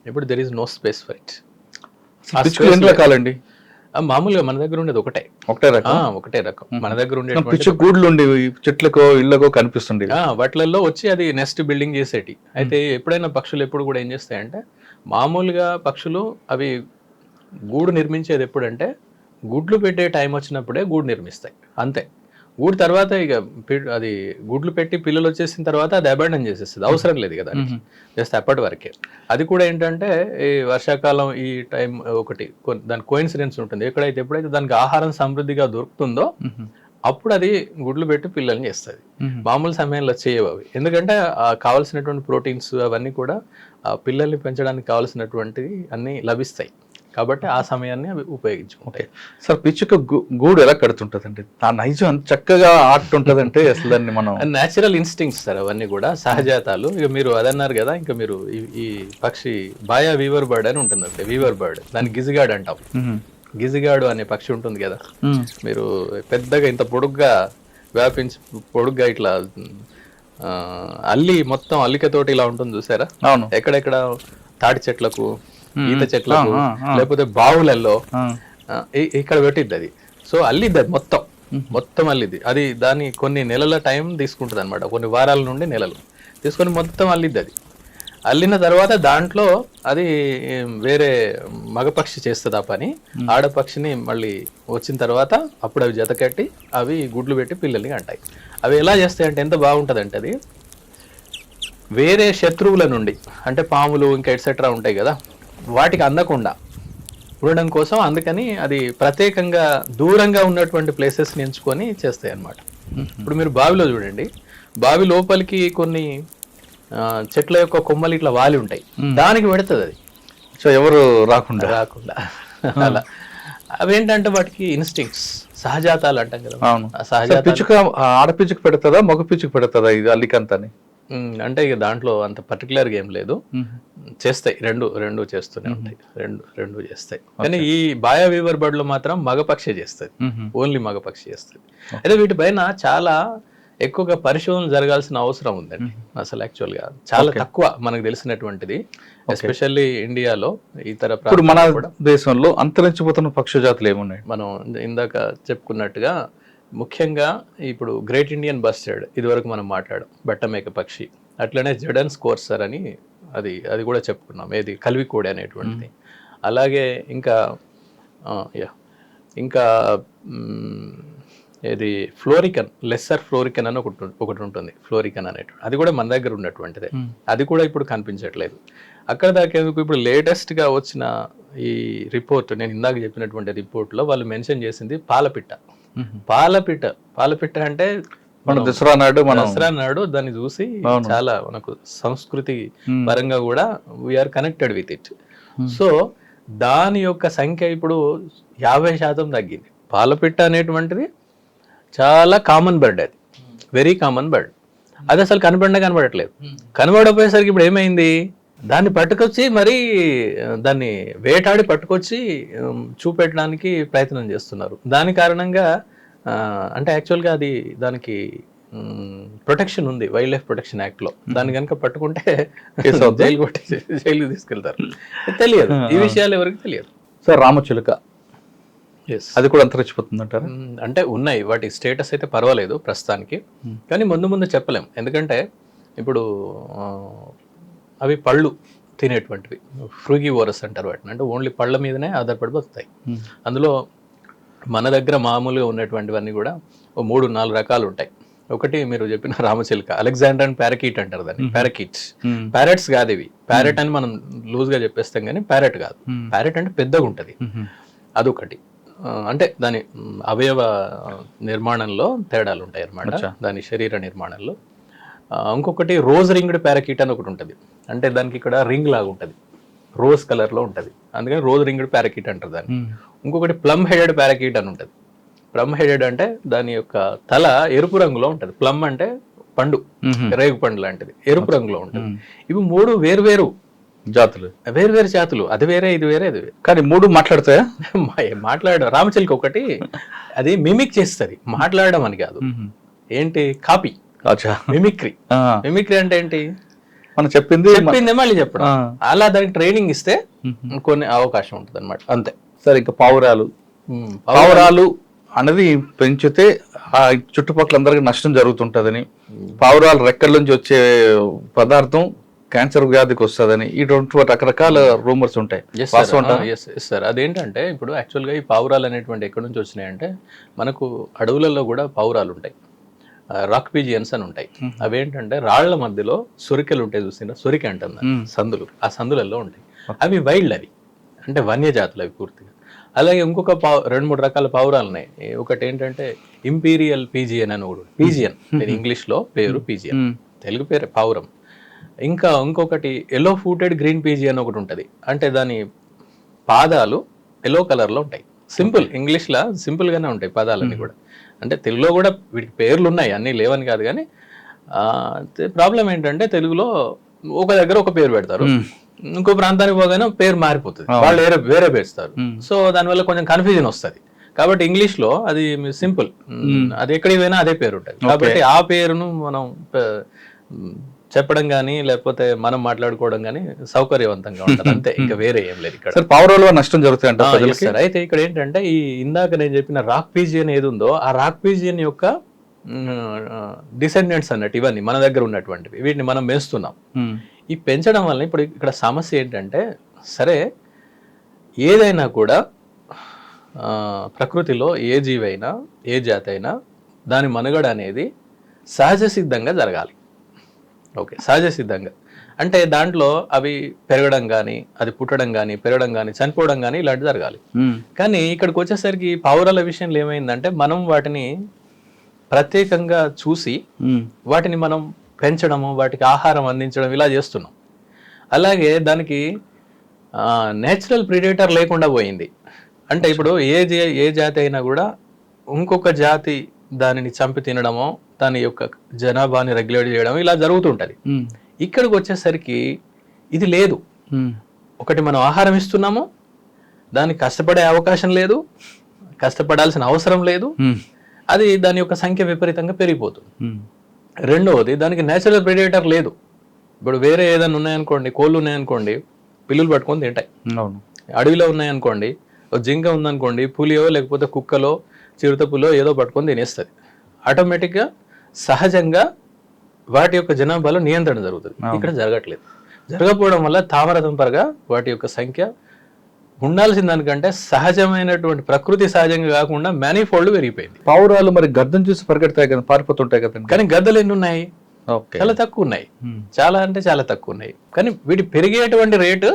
ఇప్పుడు there is no space for it. పిచ్చుకలు ఎన్ని రకాలండి? మామూలుగా మన దగ్గర ఉండేది ఒకటే రకం. మన దగ్గర ఉండేది గూడ్లు ఉండేవి, చెట్లకో ఇళ్ళకో కనిపిస్తుండేవి. వాటిలలో వచ్చి అది నెస్ట్ బిల్డింగ్ చేసేటి. అయితే ఎప్పుడైనా పక్షులు ఎప్పుడు కూడా ఏం చేస్తాయంటే, మామూలుగా పక్షులు అవి గూడు నిర్మించేది ఎప్పుడంటే గుడ్లు పెట్టే టైం వచ్చినప్పుడే గూడు నిర్మిస్తాయి, అంతే. గూడు తర్వాత ఇక అది గుడ్లు పెట్టి పిల్లలు వచ్చేసిన తర్వాత అది అబాండన్ చేసేస్తుంది, అవసరం లేదు కదా, జస్ట్ అప్పటి వరకే. అది కూడా ఏంటంటే ఈ వర్షాకాలం ఈ టైం ఒకటి దాని కోయిన్సిడెన్స్ ఉంటుంది. ఎప్పుడైతే దానికి ఆహారం సమృద్ధిగా దొరుకుతుందో అప్పుడు అది గుడ్లు పెట్టి పిల్లల్ని చేస్తుంది. మామూలు సమయంలో చేయవు అవి, ఎందుకంటే కావాల్సినటువంటి ప్రోటీన్స్ అవన్నీ కూడా పిల్లల్ని పెంచడానికి కావాల్సినటువంటివి అన్నీ లభిస్తాయి కాబట్టి ఆ సమయాన్ని అవి ఉపయోగించుకుంటాయి. సార్ పిచ్చుక గూడు ఎలా కడుతుంటదండి? ఆ నైజం చక్కగా ఆర్ట్ ఉంటదంటే అసలు దాన్ని మనం న్యాచురల్ ఇన్స్టింక్ట్స్ సార్ అవన్నీ కూడా సహజాతాలు. ఇక మీరు అదన్నారు కదా, ఇంకా మీరు ఈ పక్షి బాయా వీవర్ బర్డ్ అని ఉంటుందండి, వీవర్ బర్డ్, దాన్ని గిజిగాడు అంటాం. గిజిగాడు అనే పక్షి ఉంటుంది కదా, మీరు పెద్దగా ఇంత పొడుగ్గా వ్యాపించి పొడుగ్గా ఇట్లా మొత్తం అల్లికతోటి ఇలా ఉంటుంది చూసారా? అవును. ఎక్కడెక్కడ తాటి చెట్లకు, ఈత చెట్లకు, లేకపోతే బావులలో ఇక్కడ పెట్టిద్ది అది. సో అల్లిద్ది అది మొత్తం అల్లిద్ది. అది దాని కొన్ని నెలల టైం తీసుకుంటుంది అనమాట, కొన్ని వారాల నుండి నెలలు తీసుకొని మొత్తం అల్లిద్ది. అది అల్లిన తర్వాత దాంట్లో అది వేరే మగపక్షి చేస్తుంది ఆ పని. ఆడపక్షిని మళ్ళీ వచ్చిన తర్వాత అప్పుడు అవి జత కట్టి అవి గుడ్లు పెట్టి పిల్లల్ని అంటాయి. అవి ఎలా చేస్తాయి అంటే ఎంత బాగుంటుంది అంటే, అది వేరే శత్రువుల నుండి, అంటే పాములు ఇంకా ఎట్సెట్రా ఉంటాయి కదా, వాటికి అందకుండా ఉండడం కోసం అందుకని అది ప్రత్యేకంగా దూరంగా ఉన్నటువంటి ప్లేసెస్ని ఎంచుకొని చేస్తాయి అన్నమాట. ఇప్పుడు మీరు బావిలో చూడండి, బావి లోపలికి కొన్ని చెట్ల యొక్క కొమ్మలు ఇట్లా వాలి ఉంటాయి, దానికి పెడుతుంది అది, సో ఎవరు రాకుండా అలా. అవేంటంటే వాటికి ఇన్స్టింక్ట్స్, సహజాతాలు అంటాం కదా. సహజాత పిచ్చుక ఆడపిచ్చుకు పెడుతుందా, మగ పిచ్చుకు పెడుతుందా ఇది అల్లికంతని? అంటే ఇక దాంట్లో అంత పర్టికులర్గా ఏం లేదు, చేస్తాయి, రెండు చేస్తూనే ఉంటాయి, రెండు చేస్తాయి. కానీ ఈ బాయా వీవర్ బర్డ్ లో మాత్రం మగపక్షి చేస్తుంది, ఓన్లీ మగపక్షి చేస్తుంది. అయితే వీటిపైన చాలా ఎక్కువగా పరిశోధనలు జరగాల్సిన అవసరం ఉందండి. అసలు యాక్చువల్గా చాలా తక్కువ మనకు తెలిసినటువంటిది, ఎస్పెషల్లీ ఇండియాలో. ఇతర మన దేశంలో అంతరించిపోతున్న పక్షి జాతులు ఏమున్నాయి? మనం ఇందాక చెప్పుకున్నట్టుగా ముఖ్యంగా ఇప్పుడు గ్రేట్ ఇండియన్ బస్టర్డ్ ఇదివరకు మనం మాట్లాడాం, బట్టమేక పక్షి. అట్లనే జడన్ స్కోర్సర్ అని అది కూడా చెప్పుకున్నాం, ఏది కల్వికోడి అనేటువంటిది. అలాగే ఇంకా ఏది ఫ్లోరికన్, లెస్సర్ ఫ్లోరికన్ అని ఒకటి ఉంటుంది, ఫ్లోరికన్ అనేటువంటి, అది కూడా మన దగ్గర ఉన్నటువంటిదే. అది కూడా ఇప్పుడు కనిపించట్లేదు. అక్కడ దాకేందుకు ఇప్పుడు లేటెస్ట్గా వచ్చిన ఈ రిపోర్ట్, నేను ఇందాక చెప్పినటువంటి రిపోర్ట్లో వాళ్ళు మెన్షన్ చేసింది పాలపిట్ట. పాలపిట్ట అంటే దసరా నాడు దాన్ని చూసి చాలా మనకు సంస్కృతి పరంగా కూడా we are connected with it. So దాని యొక్క సంఖ్య ఇప్పుడు 50% తగ్గింది. పాలపిట్ట అనేటువంటిది చాలా కామన్ బర్డ్, అది వెరీ కామన్ బర్డ్. అది అసలు కనబడట్లేదు. కనబడపోయేసరికి ఇప్పుడు ఏమైంది, దాన్ని పట్టుకొచ్చి మరి దాన్ని వేటాడి పట్టుకొచ్చి చూపెట్టడానికి ప్రయత్నం చేస్తున్నారు. దాని కారణంగా అంటే యాక్చువల్గా అది దానికి ప్రొటెక్షన్ ఉంది వైల్డ్ లైఫ్ ప్రొటెక్షన్ యాక్ట్లో. దాన్ని కనుక పట్టుకుంటే జైలుకి తీసుకెళ్తారు. తెలియదు, ఈ విషయాలు ఎవరికి తెలియదు. సార్ రామచిలుక అది కూడా అంతరించిపోతుంది అంటారు? అంటే ఉన్నాయి, వాటి స్టేటస్ అయితే పర్వాలేదు ప్రస్తుతానికి, కానీ ముందు చెప్పలేం. ఎందుకంటే ఇప్పుడు అవి పళ్ళు తినేటువంటివి, ఫ్రూగివోరస్ అంటారు వాటిని. అంటే ఓన్లీ పళ్ళ మీదనే ఆధారపడి బతుకుతాయి. అందులో మన దగ్గర మామూలుగా ఉన్నటువంటివన్నీ కూడా 3-4 రకాలు ఉంటాయి. ఒకటి మీరు చెప్పిన రామచిలుక, అలెగ్జాండర్ అండ్ పారకీట్ అంటారు దాన్ని, పారకీట్స్. ప్యారెట్స్ కాదు ఇవి, ప్యారెట్ అని మనం లూజ్ గా చెప్పేస్తాం కానీ ప్యారెట్ కాదు. ప్యారెట్ అంటే పెద్దగా ఉంటది, అదొకటి. అంటే దాని అవయవ నిర్మాణంలో తేడాలు ఉంటాయి అన్నమాట, దాని శరీర నిర్మాణంలో. ఇంకొకటి రోజ్ రింగ్డ్ పారకీట్ అని ఒకటి ఉంటుంది, అంటే దానికి ఇక్కడ రింగ్ లాగా ఉంటుంది, రోజ్ కలర్ లో ఉంటుంది, అందుకని రోజ్ రింగ్డ్ పారకీట్ అంటారు దాన్ని. ఇంకొకటి ప్లమ్ హెడెడ్ పారకీట్ అని ఉంటుంది. ప్లమ్ హెడెడ్ అంటే దాని యొక్క తల ఎరుపు రంగులో ఉంటుంది. ప్లమ్ అంటే పండు, రేగు పండు లాంటిది, ఎరుపు రంగులో ఉంటుంది. ఇవి 3 వేర్వేరు జాతులు, వేర్వేరు జాతులు, అది వేరే ఇది వేరే ఇది వేరే, కానీ 3 మాట్లాడతాయా? మాట్లాడడం. రామచిలుక ఒకటి అది మిమిక్ చేస్తుంది, మాట్లాడడం అని కాదు. ఏంటి? Copy, mimicry. మిమిక్రీ అంటే ఏంటి? మనం చెప్పింది మళ్ళీ చెప్పడం. అలా దానికి ట్రైనింగ్ ఇస్తే కొన్ని అవకాశం ఉంటుంది అనమాట, అంతే. సరే, ఇంకా పావురాలు అనేది పెంచితే ఆ చుట్టుపక్కల అందరికి నష్టం జరుగుతుంటదని, పావురాలు రెక్కల నుంచి వచ్చే పదార్థం క్యాన్సర్ వ్యాధికి వస్తుందని, ఇటువంటి రకరకాల రూమర్స్ ఉంటాయి. సార్ అదేంటంటే ఇప్పుడు యాక్చువల్గా ఈ పావురాలు అనేటువంటి ఎక్కడి నుంచి వచ్చినాయంటే, మనకు అడవులలో కూడా పావురాలు ఉంటాయి, రాక్ పీజియన్స్ అని ఉంటాయి. అవేంటంటే రాళ్ల మధ్యలో సొరికెలు ఉంటాయి, చూసిన సొరిక అంటుంది, సందులు, ఆ సందులలో ఉంటాయి. అవి వైల్డ్, అవి అంటే వన్యజాతులు అవి పూర్తిగా. అలాగే ఇంకొక 2-3 రకాల పావురాలు ఉన్నాయి. ఒకటి ఏంటంటే ఇంపీరియల్ పీజియన్ అని ఒకటి, పీజియన్ ఇంగ్లీష్ లో పేరు, పీజియన్ తెలుగు పేరు పావురం. ఇంకా ఇంకొకటి ఎల్లో ఫూటెడ్ గ్రీన్ పీజియన్ ఒకటి ఉంటుంది, అంటే దాని పాదాలు ఎల్లో కలర్ లో ఉంటాయి. సింపుల్, ఇంగ్లీష్ లా సింపుల్ గానే ఉంటాయి పదాలన్నీ కూడా. అంటే తెలుగులో కూడా వీటికి పేర్లు ఉన్నాయి, అన్నీ లేవని కాదు, కానీ ప్రాబ్లం ఏంటంటే తెలుగులో ఒక దగ్గర ఒక పేరు పెడతారు, ఇంకో ప్రాంతానికి పోగానే పేరు మారిపోతుంది, వాళ్ళు వేరే పేరుస్తారు. సో దానివల్ల కొంచెం కన్ఫ్యూజన్ వస్తుంది. కాబట్టి ఇంగ్లీష్ లో అది సింపుల్, అది ఎక్కడికి పోయినా అదే పేరు ఉంటుంది. కాబట్టి ఆ పేరును మనం చెప్పడం కానీ లేకపోతే మనం మాట్లాడుకోవడం కానీ సౌకర్యవంతంగా ఉంటుంది, అంతే, ఇంకా వేరే ఏం లేదు ఇక్కడ. పావురాలు నష్టం జరుగుతాయి. అయితే ఇక్కడ ఏంటంటే ఈ ఇందాక నేను చెప్పిన రాక్ పీజియన్ ఏది ఉందో, ఆ రాక్ పీజియన్ యొక్క డిసెండెంట్స్ అన్నట్టు ఇవన్నీ మన దగ్గర ఉన్నటువంటివి, వీటిని మనం పెంచుతున్నాం. ఈ పెంచడం వల్ల ఇప్పుడు ఇక్కడ సమస్య ఏంటంటే, సరే ఏదైనా కూడా ప్రకృతిలో ఏ జీవైనా ఏ జాతి అయినా దాని మనుగడ అనేది సహజ సిద్ధంగా జరగాలి. ఓకే, సహజ సిద్ధంగా అంటే దాంట్లో అవి పెరగడం కానీ, అది పుట్టడం కానీ, పెరగడం కానీ, చనిపోవడం కానీ ఇలాంటి జరగాలి. కానీ ఇక్కడికి వచ్చేసరికి పావురాల విషయంలో ఏమైందంటే, మనం వాటిని ప్రత్యేకంగా చూసి వాటిని మనం పెంచడము, వాటికి ఆహారం అందించడం ఇలా చేస్తున్నాం. అలాగే దానికి నేచురల్ ప్రిడేటర్ లేకుండా పోయింది. అంటే ఇప్పుడు ఏ జాతి అయినా కూడా ఇంకొక జాతి దానిని చంపి తినడమో, దాని యొక్క జనాభాని రెగ్యులేట్ చేయడం ఇలా జరుగుతుంటది. ఇక్కడికి వచ్చేసరికి ఇది లేదు. ఒకటి మనం ఆహారం ఇస్తున్నాము, దానికి కష్టపడే అవకాశం లేదు, కష్టపడాల్సిన అవసరం లేదు, అది దాని యొక్క సంఖ్య విపరీతంగా పెరిగిపోతుంది. రెండవది, దానికి నేచురల్ ప్రెడేటర్ లేదు. ఇప్పుడు వేరే ఏదైనా ఉన్నాయనుకోండి, కోళ్ళు ఉన్నాయనుకోండి, పిల్లులు పట్టుకొని తింటాయి. అడవిలో ఉన్నాయనుకోండి, జింక ఉందనుకోండి, పులియో లేకపోతే కుక్కలో చిరుతపులో ఏదో పట్టుకొని తినేస్తుంది. ఆటోమేటిక్గా సహజంగా వాటి యొక్క జనాభాలో నియంత్రణ జరుగుతుంది. ఇక్కడ జరగట్లేదు. జరగకపోవడం వల్ల తామరతంపరగా వాటి యొక్క సంఖ్య ఉండాల్సిన దానికంటే సహజమైనటువంటి ప్రకృతి సహజంగా కాకుండా మేనీఫోల్డ్ పెరిగిపోయింది. పావురాలు మరి గద్దం చూసి పరిగెడతాయి కదా, పారిపోతుంటాయి కదా. కానీ గద్దలు ఎన్ని ఉన్నాయి? చాలా తక్కువ ఉన్నాయి, చాలా అంటే చాలా తక్కువ ఉన్నాయి. కానీ వీటి పెరిగేటువంటి రేటు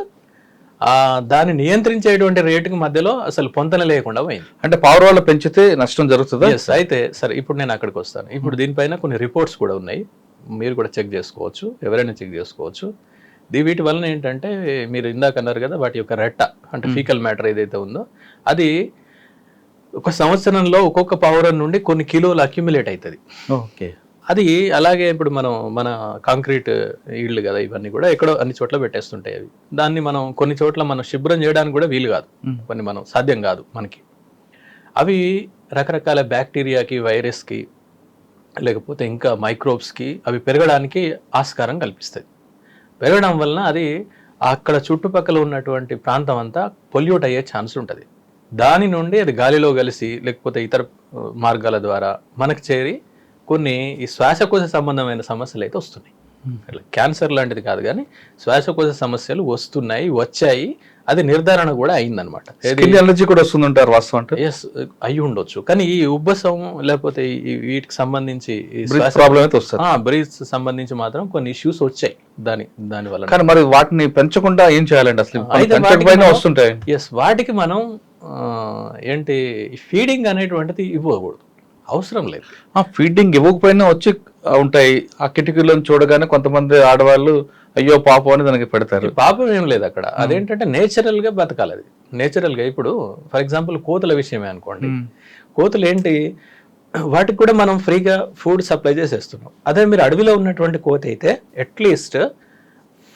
దాన్ని నియంత్రించేటువంటి రేటుకి మధ్యలో అసలు పొంతన లేకుండా పోయింది. అంటే పావురాలు పెంచితే నష్టం జరుగుతుంది. అయితే సరే, ఇప్పుడు నేను అక్కడికి వస్తాను. ఇప్పుడు దీనిపైన కొన్ని రిపోర్ట్స్ కూడా ఉన్నాయి, మీరు కూడా చెక్ చేసుకోవచ్చు, ఎవరైనా చెక్ చేసుకోవచ్చు. వీటి వలన ఏంటంటే, మీరు ఇందాక అన్నారు కదా, వాటి యొక్క రెట్ట అంటే ఫీకల్ మ్యాటర్ ఏదైతే ఉందో, అది ఒక సంవత్సరంలో ఒక్కొక్క పావురం నుండి కొన్ని కిలోలు అక్యుములేట్ అవుతుంది. ఓకే, అది అలాగే ఇప్పుడు మన కాంక్రీట్ ఇళ్ళు కదా, ఇవన్నీ కూడా ఎక్కడో అన్ని చోట్ల పెట్టేస్తుంటాయి. అవి దాన్ని మనం కొన్ని చోట్ల మనం శుభ్రం చేయడానికి కూడా వీలు కాదు, కొన్ని మనం సాధ్యం కాదు మనకి. అవి రకరకాల బ్యాక్టీరియాకి, వైరస్కి, లేకపోతే ఇంకా మైక్రోబ్స్కి అవి పెరగడానికి ఆస్కారం కల్పిస్తాయి. పెరగడం వలన అది అక్కడ చుట్టుపక్కల ఉన్నటువంటి ప్రాంతం అంతా పొల్యూట్ అయ్యే ఛాన్స్ ఉంటుంది. దాని నుండి అది గాలిలో కలిసి లేకపోతే ఇతర మార్గాల ద్వారా మనకు చేరి కొన్ని ఈ శ్వాసకోశ సంబంధమైన సమస్యలు అయితే వస్తున్నాయి. క్యాన్సర్ లాంటిది కాదు, కానీ శ్వాసకోశ సమస్యలు వస్తున్నాయి, వచ్చాయి. అది నిర్ధారణ కూడా అయిందనమాట. స్కిన్ ఎలర్జీ కూడా వస్తుందంటారు వాస్తవం అంటే? ఎస్, అయి ఉండొచ్చు. కానీ ఈ ఉబ్బసం లేకపోతే వీటికి సంబంధించి ప్రాబ్లం అయితే వస్తుంది. బ్రీత్ సంబంధించి మాత్రం కొన్ని ఇష్యూస్ వచ్చాయి దాని వల్ల. కానీ మరి వాటిని పెంచకుండా ఏం చేయాలండి అసలు? వస్తుంటాయి. ఎస్, వాటికి మనం ఏంటి ఫీడింగ్ అనేటువంటిది ఇవ్వకూడదు, అవసరం లేదు. ఫీడింగ్ ఇవ్వకపోయినా వచ్చి ఉంటాయి. ఆ కిటికీలను చూడగానే కొంతమంది ఆడవాళ్ళు అయ్యో పాపం అని దానికి పెడతారు. పాపం ఏం లేదు అక్కడ. అదేంటంటే నేచురల్ గా బతకాలి. అది నేచురల్ గా. ఇప్పుడు ఫర్ ఎగ్జాంపుల్ కోతుల విషయమే అనుకోండి. కోతులు ఏంటి, వాటికి కూడా మనం ఫ్రీగా ఫుడ్ సప్లై చేసేస్తున్నాం. అదే మీరు అడవిలో ఉన్నటువంటి కోతి అయితే అట్లీస్ట్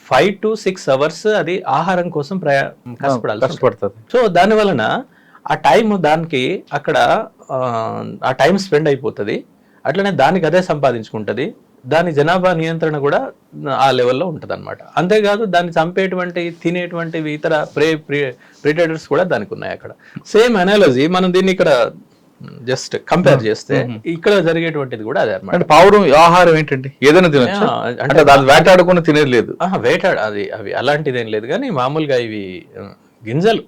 5 to 6 hours అది ఆహారం కోసం కష్టపడుతుంది. సో దాని వలన ఆ టైం దానికి అక్కడ ఆ టైం స్పెండ్ అయిపోతుంది. అట్లనే దానికి అదే సంపాదించుకుంటుంది. దాని జనాభా నియంత్రణ కూడా ఆ లెవెల్లో ఉంటుంది అనమాట. అంతేకాదు దాన్ని చంపేటువంటి తినేటువంటివి ఇతర ప్రిడేటర్స్ కూడా దానికి ఉన్నాయి అక్కడ. సేమ్ అనాలజీ మనం దీన్ని ఇక్కడ జస్ట్ కంపేర్ చేస్తే ఇక్కడ జరిగేటువంటిది కూడా అదే అనమాట. పావురం ఆహారం ఏంటండి? ఏదైనా తినొచ్చు అంటే దాన్ని వేటాడుకుని తినేది లేదు. అవి అలాంటిది ఏం లేదు. కానీ మామూలుగా ఇవి గింజలు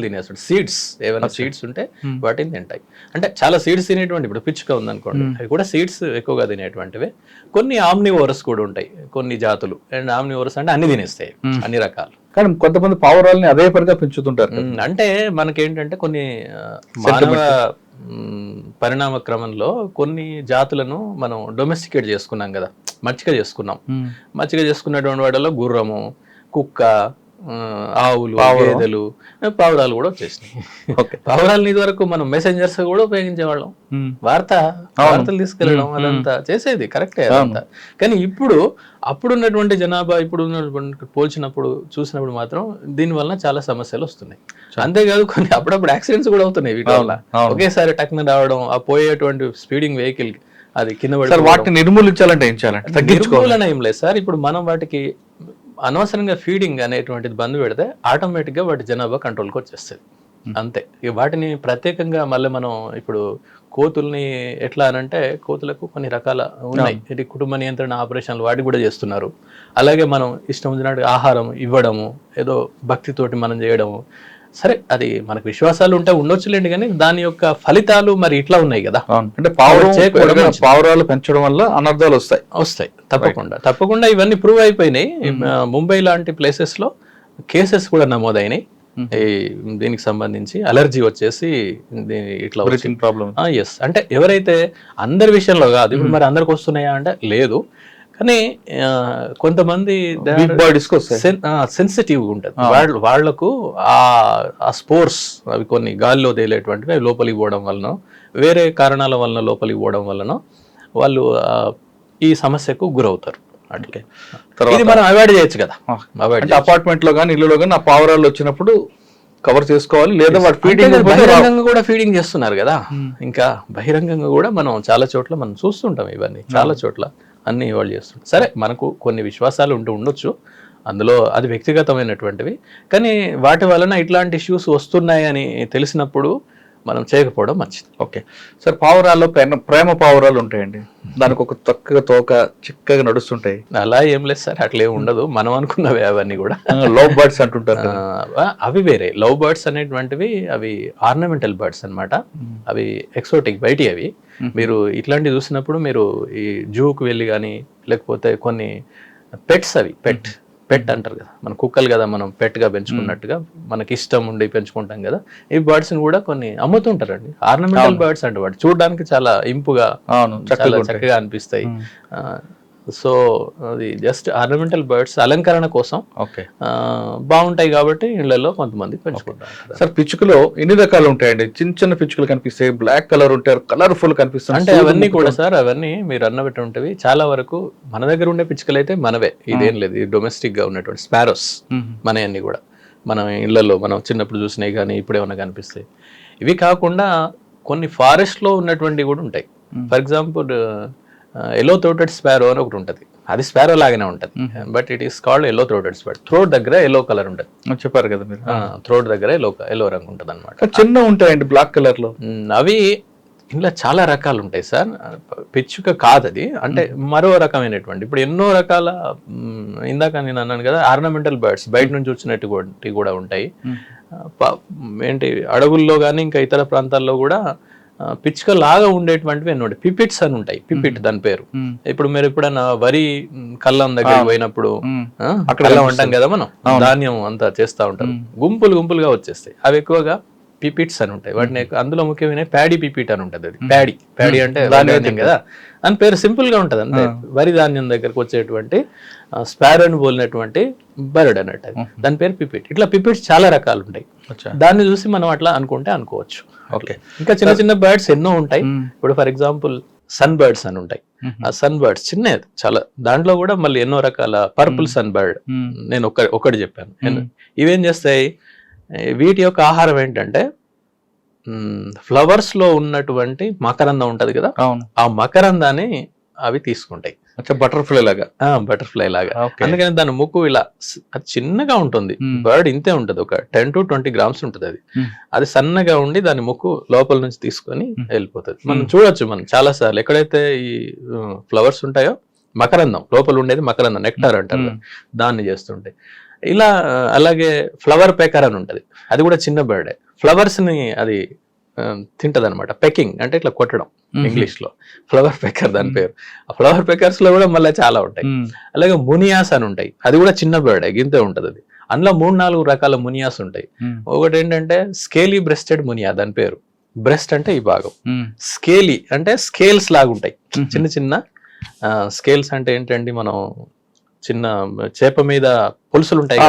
తినేస్తాడు. సీడ్స్, ఏమైనా సీడ్స్ ఉంటే వాటిని తింటాయి. అంటే చాలా సీడ్స్ తినేటువంటి, ఇప్పుడు పిచ్చుక ఉందనుకోండి, అవి కూడా సీడ్స్ ఎక్కువగా తినేటువంటివే. కొన్ని ఆమ్నివోరస్ కూడా ఉంటాయి, కొన్ని జాతులు. అండ్ ఆమ్నివోరస్ అంటే అన్ని తినేస్తాయి, అన్ని రకాలు. కానీ కొంతమంది పావురాలని అదే పనిగా పెంచుతుంటారు. అంటే మనకేంటంటే కొన్ని మానవ పరిణామ క్రమంలో కొన్ని జాతులను మనం డొమెస్టికేట్ చేసుకున్నాం కదా, మచ్చిక చేసుకున్నాం. మచ్చిక చేసుకున్నటువంటి వాటిలో గుర్రము, కుక్క, ఆవులు, గేదెలు, పావురాలు కూడా వచ్చేసినాయి. పావురాలని ఇది వరకు మనం మెసెంజర్స్ కూడా ఉపయోగించేవాళ్ళం. వార్తలు తీసుకెళ్ళడం అదంతా చేసేది కరెక్టే అదంతా. కానీ అప్పుడున్నటువంటి జనాభా ఇప్పుడు పోల్చినప్పుడు చూసినప్పుడు మాత్రం దీని వలన చాలా సమస్యలు వస్తున్నాయి. అంతేకాదు కొన్ని అప్పుడప్పుడు యాక్సిడెంట్స్ కూడా అవుతున్నాయి వీటి వల్ల. ఒకేసారి టక్న రావడం, ఆ పోయేటువంటి స్పీడింగ్ వెహికల్ అది కింద పడి. వాటిని నిర్మూలించాలంటే ఏం చేయాలంటే? నిర్మూలన ఏం లేదు సార్. ఇప్పుడు మనం వాటికి అనవసరంగా ఫీడింగ్ అనేటువంటిది బంద్ పెడితే ఆటోమేటిక్గా వాటి జనాభా కంట్రోల్కి వచ్చేస్తుంది, అంతే. ఇక వాటిని ప్రత్యేకంగా మళ్ళీ మనం ఇప్పుడు కోతుల్ని ఎట్లా అనంటే, కోతులకు కొన్ని రకాల ఉన్నాయి. ఇది కుటుంబ నియంత్రణ ఆపరేషన్లు వాటి కూడా చేస్తున్నారు. అలాగే మనం ఇష్టం వచ్చినట్టు ఆహారం ఇవ్వడము, ఏదో భక్తితోటి మనం చేయడము. సరే, అది మనకు విశ్వాసాలు ఉంటే ఉండొచ్చులేండి, కానీ దాని యొక్క ఫలితాలు మరి ఇట్లా ఉన్నాయి కదా. అంటే పావురాలు పెంచడం వల్ల అనర్థాలు వస్తాయి. తప్పకుండా ఇవన్నీ ప్రూవ్ అయిపోయినాయి. ముంబై లాంటి ప్లేసెస్ లో కేసెస్ కూడా నమోదైనాయి దీనికి సంబంధించి. అలర్జీ వచ్చేసి ఇట్లా ప్రాబ్లం. ఎస్, అంటే ఎవరైతే అందరి విషయంలో కాదు, ఇప్పుడు మరి అందరికి వస్తున్నాయా అంటే లేదు. కానీ కొంతమంది సెన్సిటివ్ ఉంటుంది వాళ్లకు. ఆ స్పోర్స్ అవి కొన్ని గాలిలో తేలేటువంటివి అవి లోపలికి పోవడం వలన, వేరే కారణాల వలన లోపలికి పోవడం వలన వాళ్ళు ఈ సమస్యకు గురవుతారు. అట్లే ఇది మనం అవాయిడ్ చేయొచ్చు కదా. అపార్ట్మెంట్ లో కానీ ఇల్లులో కానీ ఆ పావురాలు వచ్చినప్పుడు కవర్ చేసుకోవాలి. లేదా బహిరంగంగా కూడా ఫీడింగ్ చేస్తున్నారు కదా. ఇంకా బహిరంగంగా కూడా మనం చాలా చోట్ల మనం చూస్తుంటాం ఇవన్నీ, చాలా చోట్ల అన్ని వాళ్ళు చేస్తుంటారు. సరే, మనకు కొన్ని విశ్వాసాలు ఉండొచ్చు అందులో, అది వ్యక్తిగతమైనటువంటివి. కానీ వాటి వలన ఇట్లాంటి ఇష్యూస్ వస్తున్నాయని తెలిసినప్పుడు మనం చేయకపోవడం మంచిది. ఓకే సార్, పావురాల్లో ప్రేమ పావురాలు ఉంటాయండి, దానికి ఒక చక్కగా తోక చిక్కగా నడుస్తుంటాయి. అలా ఏం లేదు సార్, అట్లా ఏమి ఉండదు. మనం అనుకున్నవి అవన్నీ కూడా లవ్ బర్డ్స్ అంటుంటారు. అవి వేరే. లవ్ బర్డ్స్ అనేటువంటివి అవి ఆర్నమెంటల్ బర్డ్స్ అన్నమాట. అవి ఎక్సోటిక్, బయటి అవి. మీరు ఇట్లాంటివి చూసినప్పుడు మీరు ఈ జూకి వెళ్ళి కానీ, లేకపోతే కొన్ని పెట్స్, అవి పెట్ అంటారు కదా, మన కుక్కలు కదా మనం పెట్గా పెంచుకున్నట్టుగా మనకి ఇష్టం ఉండి పెంచుకుంటాం కదా, ఈ బర్డ్స్ ని కూడా కొన్ని అమ్ముతుంటారండి. ఆర్నమెంటల్ బర్డ్స్ అంటే వాటి చూడడానికి చాలా ఇంపుగా, చాలా చక్కగా అనిపిస్తాయి. సో అది జస్ట్ ఆర్నమెంటల్ బర్డ్స్, అలంకరణ కోసం బాగుంటాయి కాబట్టి ఇళ్లలో కొంతమంది పెంచుకుంటారు. సార్, పిచ్చుకలో ఎన్ని రకాలు ఉంటాయండి? చిన్న చిన్న పిచ్చుకలు కనిపిస్తాయి, బ్లాక్ కలర్ ఉంటారు, కలర్ఫుల్ కనిపిస్తాయి. అంటే అవన్నీ కూడా సార్, అవన్నీ మీరు అన్నబెట్టి ఉంటవి. చాలా వరకు మన దగ్గర ఉండే పిచ్చుకలు అయితే మనవే, ఇదేం లేదు. ఇది డొమెస్టిక్ గా ఉన్నటువంటి స్పారోస్ మన అన్ని కూడా మనం ఇళ్లలో మనం చిన్నప్పుడు చూసినాయి కానీ ఇప్పుడు ఏమైనా కనిపిస్తాయి. ఇవి కాకుండా కొన్ని ఫారెస్ట్ లో ఉన్నటువంటి కూడా ఉంటాయి. For example yellow throated sparrow అని ఒకటి ఉంటుంది. అది స్పారో లాగానే ఉంటుంది, but it is called yellow throated sparrow. Throat దగ్గర ఎల్లో కలర్ ఉంటుంది, చెప్పారు కదా మీరు. థ్రోట్ దగ్గర ఎల్లో రంగు ఉంటుంది అనమాట. చిన్న ఉంటాయండి బ్లాక్ కలర్ లో. అవి ఇందులో చాలా రకాలు ఉంటాయి సార్. పిచ్చుక కాదు అది, అంటే మరో రకమైనటువంటి, ఇప్పుడు ఎన్నో రకాల ఇందాక నేను అన్నాను కదా ఆర్నమెంటల్ బర్డ్స్ బయట నుంచి వచ్చినటువంటి కూడా ఉంటాయి. ఏంటి అడవుల్లో కానీ ఇంకా ఇతర ప్రాంతాల్లో కూడా పిచ్చుక లాగా ఉండేటువంటివి ఎన్నో ఉంటాయి. పిపిట్స్ అని ఉంటాయి. పిపిట్ దాని పేరు. ఇప్పుడు మీరు ఎప్పుడైనా వరి కళ్ళం దగ్గరికి పోయినప్పుడు కళ్ళం అంటాం కదా మనం, ధాన్యం అంతా చేస్తూ ఉంటారు, గుంపులు గుంపులుగా వచ్చేస్తాయి. అవి ఎక్కువగా పిపిట్స్ అని ఉంటాయి. వాటిని అందులో ముఖ్యమైన ప్యాడీ పిపిట్ అని ఉంటుంది. అది ప్యాడీ అంటే ధాన్యం కదా అని పేరు, సింపుల్ గా ఉంటది అంతే. వరి ధాన్యం దగ్గరకు వచ్చేటువంటి స్పారోని పోలినటువంటి బర్డ్ అన్నట్టు, దాని పేరు పిపిట్. ఇట్లా పిపిట్స్ చాలా రకాలు ఉంటాయి. దాన్ని చూసి మనం అట్లా అనుకుంటే అనుకోవచ్చు. ఓకే, ఇంకా చిన్న చిన్న బర్డ్స్ ఎన్నో ఉంటాయి. ఇప్పుడు ఫర్ ఎగ్జాంపుల్ సన్ బర్డ్స్ అని ఉంటాయి. ఆ సన్ బర్డ్స్ చిన్నది చాలా, దాంట్లో కూడా మళ్ళీ ఎన్నో రకాల పర్పుల్ సన్ బర్డ్ నేను ఒకటి చెప్పాను. ఇవేం చేస్తాయి, వీటి యొక్క ఆహారం ఏంటంటే ఫ్లవర్స్ లో ఉన్నటువంటి మకరందం ఉంటది కదా, ఆ మకరందాన్ని అవి తీసుకుంటాయి. బటర్ఫ్లై లాగా. బటర్ఫ్లై లాగా. అందుకని దాని ముక్కు ఇలా చిన్నగా ఉంటుంది. బర్డ్ ఇంతే ఉంటది, ఒక 10 to 20 grams ఉంటుంది. అది సన్నగా ఉండి దాని ముక్కు లోపల నుంచి తీసుకొని వెళ్ళిపోతుంది. మనం చూడొచ్చు, మనం చాలా సార్లు ఎక్కడైతే ఈ ఫ్లవర్స్ ఉంటాయో మకరందం లోపల ఉండేది మకరందం, నెక్టార్ అంటారు, దాన్ని చేస్తుంటాయి ఇలా. అలాగే ఫ్లవర్ పెకర్ అని ఉంటది, అది కూడా చిన్న బర్డే. ఫ్లవర్స్ ని అది తింటది అనమాట. పెకింగ్ అంటే ఇట్లా కొట్టడం ఇంగ్లీష్ లో, ఫ్లవర్ పెకర్ దాని పేరు. ఆ ఫ్లవర్ పెకర్స్ లో కూడా మళ్ళీ చాలా ఉంటాయి. అలాగే మునియాస్ అని ఉంటాయి, అది కూడా చిన్న బర్డే, గింతే ఉంటది అది. అందులో 3-4 రకాల మునియాస్ ఉంటాయి. ఒకటి ఏంటంటే స్కేలీ బ్రెస్టెడ్ మునియా, దాని పేరు. బ్రెస్ట్ అంటే ఈ భాగం, స్కేలీ అంటే స్కేల్స్ లాగా ఉంటాయి, చిన్న చిన్న స్కేల్స్. అంటే ఏంటండి, మనం చిన్న చేప మీద పులుసులు ఉంటాయి,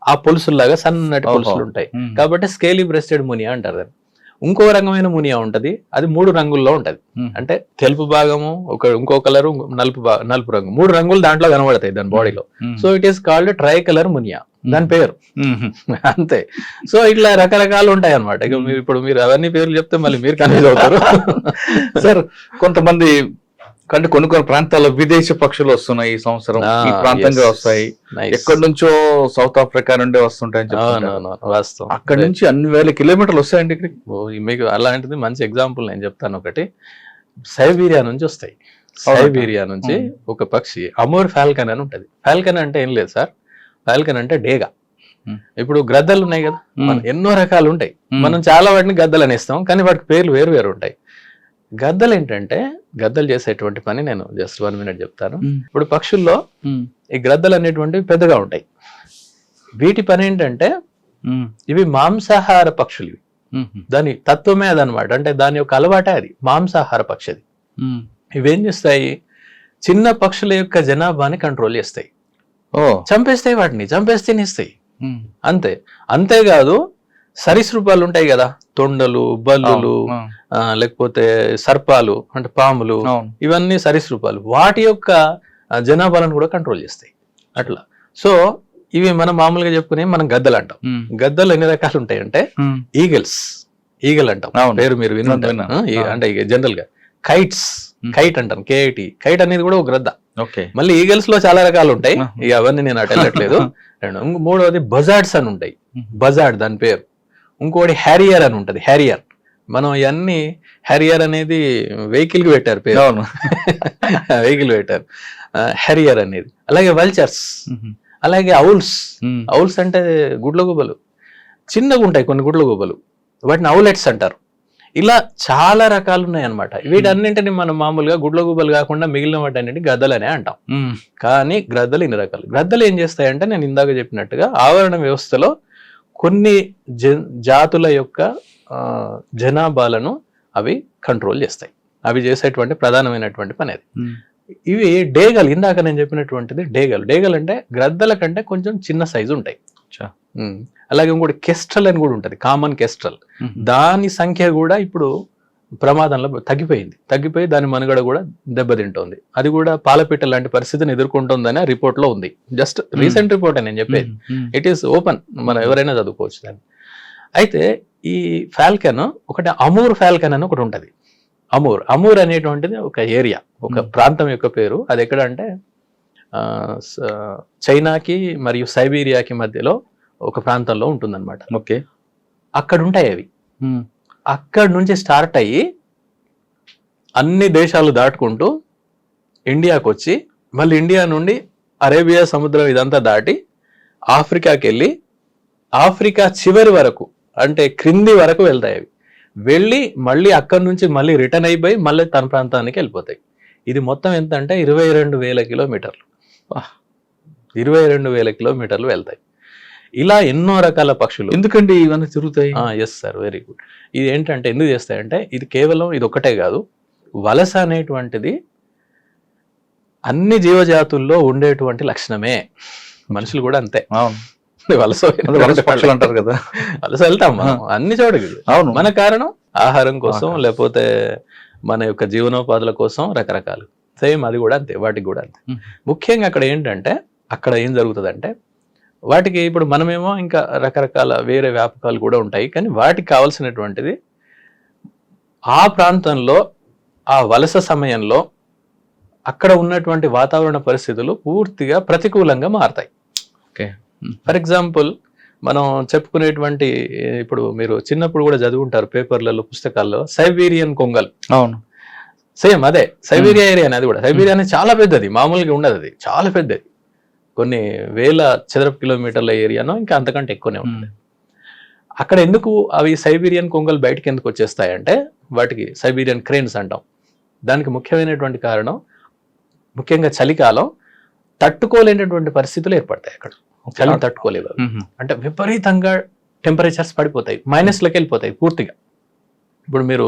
ఆ పులుసుల్లాగా సన్నటి పులుసులు ఉంటాయి కాబట్టి స్కేలీ బ్రెస్టెడ్ మునియా అంటారు దాన్ని. ఇంకో రకమైన మునియా ఉంటది, అది 3 రంగుల్లో ఉంటది. అంటే తెలుపు భాగము, ఇంకో కలరు, నలుపు రంగు, 3 రంగులు దాంట్లో కనబడతాయి దాని బాడీలో. So it is called try colour Muniya, దాని పేరు అంతే. సో ఇట్లా రకరకాలు ఉంటాయి అనమాట. ఇక ఇప్పుడు మీరు అవన్నీ పేర్లు చెప్తే మళ్ళీ మీరు కన్ఫ్యూజ్ అవుతారు. సార్ కొంతమంది అంటే కొన్ని ప్రాంతాల్లో విదేశీ పక్షులు వస్తున్నాయి ఈ సంవత్సరం, ఈ ప్రాంతంగా వస్తాయి, ఎక్కడి నుంచో సౌత్ ఆఫ్రికా నుండి వస్తుంటాయని చెప్తాను. అక్కడ నుంచి అన్ని వేల కిలోమీటర్లు వస్తాయండి ఇక్కడికి. మీకు అలాంటిది మంచి ఎగ్జాంపుల్ నేను చెప్తాను ఒకటి. సైబీరియా నుంచి వస్తాయి. సైబీరియా నుంచి ఒక పక్షి అమోర్ ఫాల్కన్ అని ఉంటది. ఫాల్కన్ అంటే ఏం లేదు సార్, ఫాల్కన్ అంటే డేగా. ఇప్పుడు గ్రద్దలు ఉన్నాయి కదా, ఎన్నో రకాలు ఉంటాయి. మనం చాలా వాటిని గద్దలు అనేస్తాం, కానీ వాటికి పేర్లు వేరు వేరు ఉంటాయి. గద్దలు ఏంటంటే, గద్దలు చేసేటువంటి పని నేను జస్ట్ 1 minute చెప్తాను. ఇప్పుడు పక్షుల్లో ఈ గ్రద్దలు అనేటువంటివి పెద్దగా ఉంటాయి. వీటి పని ఏంటంటే, ఇవి మాంసాహార పక్షులు. ఇవి దాని తత్వమే అదనమాట. అంటే దాని యొక్క అలవాటే అది, మాంసాహార పక్షి. ఇవేం చేస్తాయి, చిన్న పక్షుల యొక్క జనాభాని కంట్రోల్ చేస్తాయి, చంపేస్తాయి, వాటిని చంపేసి తినేస్తాయి అంతే. అంతేకాదు సరీసృపాలు ఉంటాయి కదా, తొండలు, బల్లులు, లేకపోతే సర్పాలు అంటే పాములు, ఇవన్నీ సరీసృపాలు. వాటి యొక్క జనాభాలను కూడా కంట్రోల్ చేస్తాయి అట్లా. సో ఇవి మనం మామూలుగా చెప్పుకునే మనం గద్దలు అంటాం. గద్దలు ఎన్ని రకాలు ఉంటాయంటే, ఈగల్ అంటాం, పేరు మీరు విన్నా అంటే జనరల్ గా. కైట్స్, కైట్ అంటాం, KIT, కైట్ అనేది కూడా ఒక గ్రద్ద. మళ్ళీ ఈగల్స్ లో చాలా రకాలు ఉంటాయి, ఇక అవన్నీ నేను అటు వెళ్ళట్లేదు. మూడవది బజార్డ్స్ అని ఉంటాయి, బజార్డ్ దాని పేరు. ఇంకోటి హ్యారియర్ అని ఉంటది, హ్యారియర్. మనం ఇవన్నీ హ్యారియర్ అనేది వెహికల్ కి పెట్టారు పేరు, వెహికల్ పెట్టారు హ్యారియర్ అనేది. అలాగే వల్చర్స్, అలాగే ఔల్స్ అంటే గుడ్ల గుబ్బలు, చిన్నగా ఉంటాయి కొన్ని గుడ్ల గుబ్బలు, వాటిని ఔలెట్స్ అంటారు. ఇలా చాలా రకాలు ఉన్నాయి అనమాట. వీటన్నింటిని మనం మామూలుగా గుడ్ల గుబ్బలు కాకుండా మిగిలిన వాటన్నింటి గద్దలనే అంటాం. కానీ గ్రద్దలు ఇన్ని రకాలు. గ్రద్దలు ఏం చేస్తాయంటే, నేను ఇందాక చెప్పినట్టుగా ఆవరణ వ్యవస్థలో కొన్ని జాతుల యొక్క జనాభాలను అవి కంట్రోల్ చేస్తాయి. అవి చేసేటువంటి ప్రధానమైనటువంటి పని అది. ఇవి డేగలు, ఇందాక నేను చెప్పినటువంటిది డేగలు అంటే గ్రద్దల కంటే కొంచెం చిన్న సైజు ఉంటాయి. అలాగే ఇంకోటి కెస్ట్రల్ అని కూడా ఉంటది, కామన్ కెస్ట్రల్. దాని సంఖ్య కూడా ఇప్పుడు ప్రమాదంలో తగ్గిపోయి దాని మనుగడ కూడా దెబ్బతింటోంది. అది కూడా పాలపిట్ట లాంటి పరిస్థితిని ఎదుర్కొంటుందని ఆ రిపోర్ట్ లో ఉంది. జస్ట్ రీసెంట్ రిపోర్ట్ అని నేను చెప్పేది, ఇట్ ఈస్ ఓపెన్, మనం ఎవరైనా చదువుకోవచ్చు దాన్ని. అయితే ఈ ఫాల్కన్ ఒకటి అమూర్ ఫాల్కన్ అని ఒకటి ఉంటది. అమూర్ అనేటువంటిది ఒక ఏరియా, ఒక ప్రాంతం యొక్క పేరు. అది ఎక్కడ అంటే చైనాకి మరియు సైబీరియాకి మధ్యలో ఒక ప్రాంతంలో ఉంటుందన్నమాట. ఓకే, అక్కడ ఉంటాయి అవి. అక్కడ నుంచి స్టార్ట్ అయ్యి అన్ని దేశాలు దాటుకుంటూ ఇండియాకు వచ్చి మళ్ళీ ఇండియా నుండి అరేబియా సముద్రం ఇదంతా దాటి ఆఫ్రికాకి వెళ్ళి ఆఫ్రికా చివరి వరకు అంటే క్రింది వరకు వెళ్తాయి అవి. వెళ్ళి మళ్ళీ అక్కడి నుంచి మళ్ళీ రిటర్న్ అయిపోయి మళ్ళీ తన ప్రాంతానికి వెళ్ళిపోతాయి. ఇది మొత్తం ఎంత అంటే 22,000 కిలోమీటర్లు. 22,000 కిలోమీటర్లు వెళ్తాయి. ఇలా ఎన్నో రకాల పక్షులు. ఎందుకండి ఇవన్నీ తిరుగుతాయి? Yes sir, very good. ఇది ఏంటంటే ఎందుకు చేస్తాయంటే ఇది కేవలం ఇది ఒక్కటే కాదు, వలస అనేటువంటిది అన్ని జీవజాతుల్లో ఉండేటువంటి లక్షణమే. మనుషులు కూడా అంతే. అవును, వలస పక్షులు అంటారు కదా, వలస వెళ్తాం మనం అన్ని చోటకి. అవును, మన కారణం ఆహారం కోసం లేకపోతే మన యొక్క జీవనోపాధుల కోసం రకరకాలు. సేమ్ అది కూడా అంతే, వాటికి కూడా అంతే. ముఖ్యంగా అక్కడ ఏంటంటే అక్కడ ఏం జరుగుతుందంటే వాటికి ఇప్పుడు మనమేమో ఇంకా రకరకాల వేరే వ్యాపకాలు కూడా ఉంటాయి, కానీ వాటికి కావాల్సినటువంటిది ఆ ప్రాంతంలో ఆ వలస సమయంలో అక్కడ ఉన్నటువంటి వాతావరణ పరిస్థితులు పూర్తిగా ప్రతికూలంగా మారతాయి. ఓకే, ఫర్ ఎగ్జాంపుల్ మనం చెప్పుకునేటువంటి ఇప్పుడు మీరు చిన్నప్పుడు కూడా చదువుంటారు పేపర్లలో పుస్తకాల్లో సైబీరియన్ కొంగల్. అవును, సేమ్ అదే సైబీరియా ఏరియా అది కూడా. సైబీరియా అనేది చాలా పెద్దది, మామూలుగా ఉండదు, అది చాలా పెద్దది, కొన్ని వేల చదరపు కిలోమీటర్ల ఏరియానో ఇంకా అంతకంటే ఎక్కువనే ఉంటుంది. అక్కడ ఎందుకు అవి సైబీరియన్ కొంగల్ బయటకు ఎందుకు వచ్చేస్తాయంటే వాటికి సైబీరియన్ క్రేన్స్ అంటాం. దానికి ముఖ్యమైనటువంటి కారణం ముఖ్యంగా చలికాలం తట్టుకోలేనటువంటి పరిస్థితులు ఏర్పడతాయి అక్కడ. చలిని తట్టుకోలేవు, అంటే విపరీతంగా టెంపరేచర్స్ పడిపోతాయి, మైనస్లోకి వెళ్ళిపోతాయి పూర్తిగా. ఇప్పుడు మీరు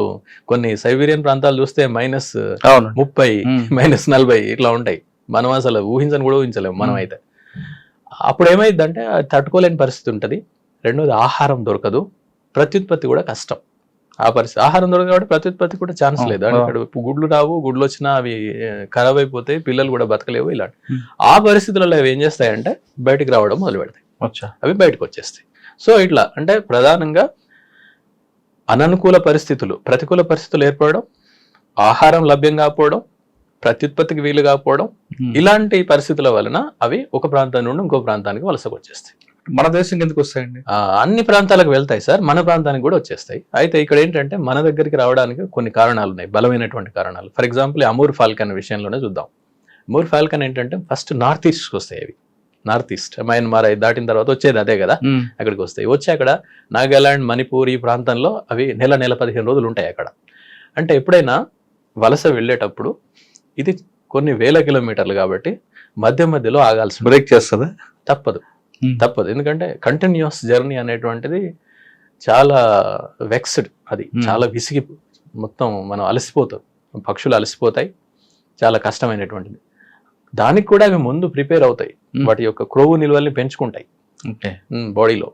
కొన్ని సైబీరియన్ ప్రాంతాలు చూస్తే -30, -40 ఇట్లా ఉంటాయి. మనం అసలు ఊహించలేము మనం అయితే. అప్పుడు ఏమైందంటే తట్టుకోలేని పరిస్థితి ఉంటుంది. రెండోది ఆహారం దొరకదు, ప్రత్యుత్పత్తి కూడా కష్టం. ఆ పరిస్థితి ఆహారం దొరకదు కాబట్టి ప్రత్యుత్పత్తి కూడా ఛాన్స్ లేదు. అంటే ఇక్కడ గుడ్లు రావు, గుడ్లు వచ్చినా అవి ఖరాబ్ అయిపోతాయి, పిల్లలు కూడా బతకలేవు. ఇలాంటి ఆ పరిస్థితులలో అవి ఏం చేస్తాయంటే బయటికి రావడం మొదలు పెడతాయి, అవి బయటకు వచ్చేస్తాయి. సో ఇట్లా అంటే ప్రధానంగా అననుకూల పరిస్థితులు, ప్రతికూల పరిస్థితులు ఏర్పడడం, ఆహారం లభ్యం కాకపోవడం, ప్రత్యుత్పత్తికి వీలు కాకపోవడం, ఇలాంటి పరిస్థితుల వలన అవి ఒక ప్రాంతం నుండి ఇంకో ప్రాంతానికి వలసకు వచ్చేస్తాయి. మన దేశం ఎందుకు వస్తాయండి? అన్ని ప్రాంతాలకు వెళ్తాయి సార్, మన ప్రాంతానికి కూడా వచ్చేస్తాయి. అయితే ఇక్కడ ఏంటంటే మన దగ్గరికి రావడానికి కొన్ని కారణాలు ఉన్నాయి, బలమైనటువంటి కారణాలు. ఫర్ ఎగ్జాంపుల్ అమూర్ ఫాల్కన్ విషయంలోనే చూద్దాం. అమూర్ ఫాల్కన్ ఏంటంటే ఫస్ట్ నార్త్ ఈస్ట్కి వస్తాయి అవి. నార్త్ ఈస్ట్ మయన్మార్ దాటిన తర్వాత వచ్చేది అదే కదా, అక్కడికి వస్తాయి. వచ్చి అక్కడ నాగాలాండ్, మణిపూర్ ఈ ప్రాంతంలో అవి నెల 15 రోజులు ఉంటాయి అక్కడ. అంటే ఎప్పుడైనా వలస వెళ్ళేటప్పుడు ఇది కొన్ని వేల కిలోమీటర్లు కాబట్టి మధ్యలో ఆగాల్సి బ్రేక్ చేస్తుందా? తప్పదు. ఎందుకంటే కంటిన్యూస్ జర్నీ అనేటువంటిది చాలా వెక్స్డ్, అది చాలా విసిగి మొత్తం మనం అలసిపోతాం, పక్షులు అలసిపోతాయి, చాలా కష్టమైనటువంటిది. దానికి కూడా అవి ముందు ప్రిపేర్ అవుతాయి, వాటి యొక్క క్రొవ్వు నిల్వల్ని పెంచుకుంటాయి, బాడీలో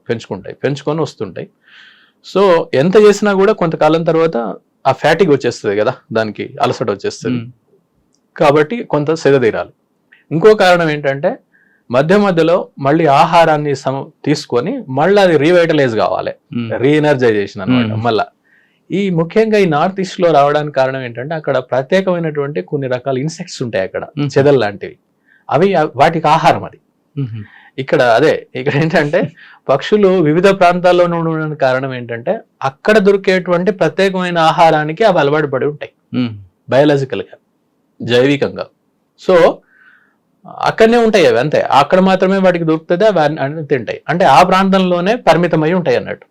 పెంచుకొని వస్తుంటాయి. సో ఎంత చేసినా కూడా కొంతకాలం తర్వాత ఆ ఫ్యాటిక్ వచ్చేస్తుంది కదా, దానికి అలసట వచ్చేస్తుంది. కాబట్టి కొంత సెగదీరాలి. ఇంకో కారణం ఏంటంటే మధ్యలో మళ్ళీ ఆహారాన్ని తీసుకొని మళ్ళీ అది రీవైటలైజ్ కావాలి, రీఎనర్జైజేషన్ అనమాట. మళ్ళా ముఖ్యంగా ఈ నార్త్ ఈస్ట్ లో రావడానికి కారణం ఏంటంటే అక్కడ ప్రత్యేకమైనటువంటి కొన్ని రకాల ఇన్సెక్ట్స్ ఉంటాయి అక్కడ, చెదల్ లాంటివి, అవి వాటికి ఆహారం అది. ఇక్కడ ఏంటంటే పక్షులు వివిధ ప్రాంతాల్లో ఉండడానికి కారణం ఏంటంటే అక్కడ దొరికేటువంటి ప్రత్యేకమైన ఆహారానికి అవి అలవాటు పడి ఉంటాయి, బయాలజికల్ గా, జైవికంగా. సో అక్కడనే ఉంటాయి అవి, అంతే, అక్కడ మాత్రమే వాటికి దొరుకుతుంది, అవి తింటాయి, అంటే ఆ ప్రాంతంలోనే పరిమితమై ఉంటాయి అన్నట్టు.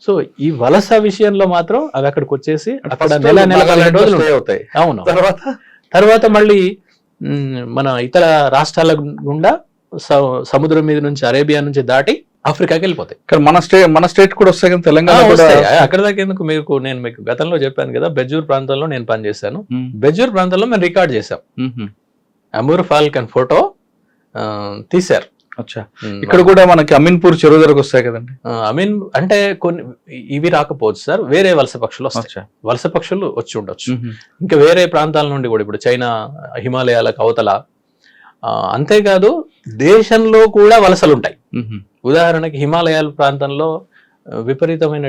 సో ఈ వలస విషయంలో మాత్రం అవి అక్కడికి వచ్చేసి అక్కడ నెల 12 రోజులు అవుతాయి. అవును, తర్వాత మళ్ళీ మన ఇతర రాష్ట్రాల గుండా సముద్రం మీద నుంచి, అరేబియా నుంచి దాటి ఆఫ్రికాకి వెళ్ళిపోతాయి. మన స్టేట్ కూడా వస్తాయి కదా, తెలంగాణ అక్కడ దాకా ఎందుకు? నేను మీకు గతంలో చెప్పాను కదా, బెజ్జూర్ ప్రాంతంలో నేను పనిచేశాను. బెజ్జూర్ ప్రాంతంలో మేము రికార్డ్ చేశాం, అమూర్ ఫాల్కన్ ఫోటో తీశారు. ఇక్కడ కూడా మనకి అమీన్పూర్ చెరువు దగ్గరకు వస్తాయి కదండి. అంటే కొన్ని ఇవి రాకపోవచ్చు సార్, వేరే వలస పక్షులు వస్తాయి, వలస పక్షులు వచ్చి ఉండొచ్చు ఇంకా వేరే ప్రాంతాల నుండి కూడా, ఇప్పుడు చైనా హిమాలయాలకు అవతల. అంతేకాదు దేశంలో కూడా వలసలు ఉంటాయి. ఉదాహరణకి హిమాలయాల ప్రాంతంలో విపరీతమైన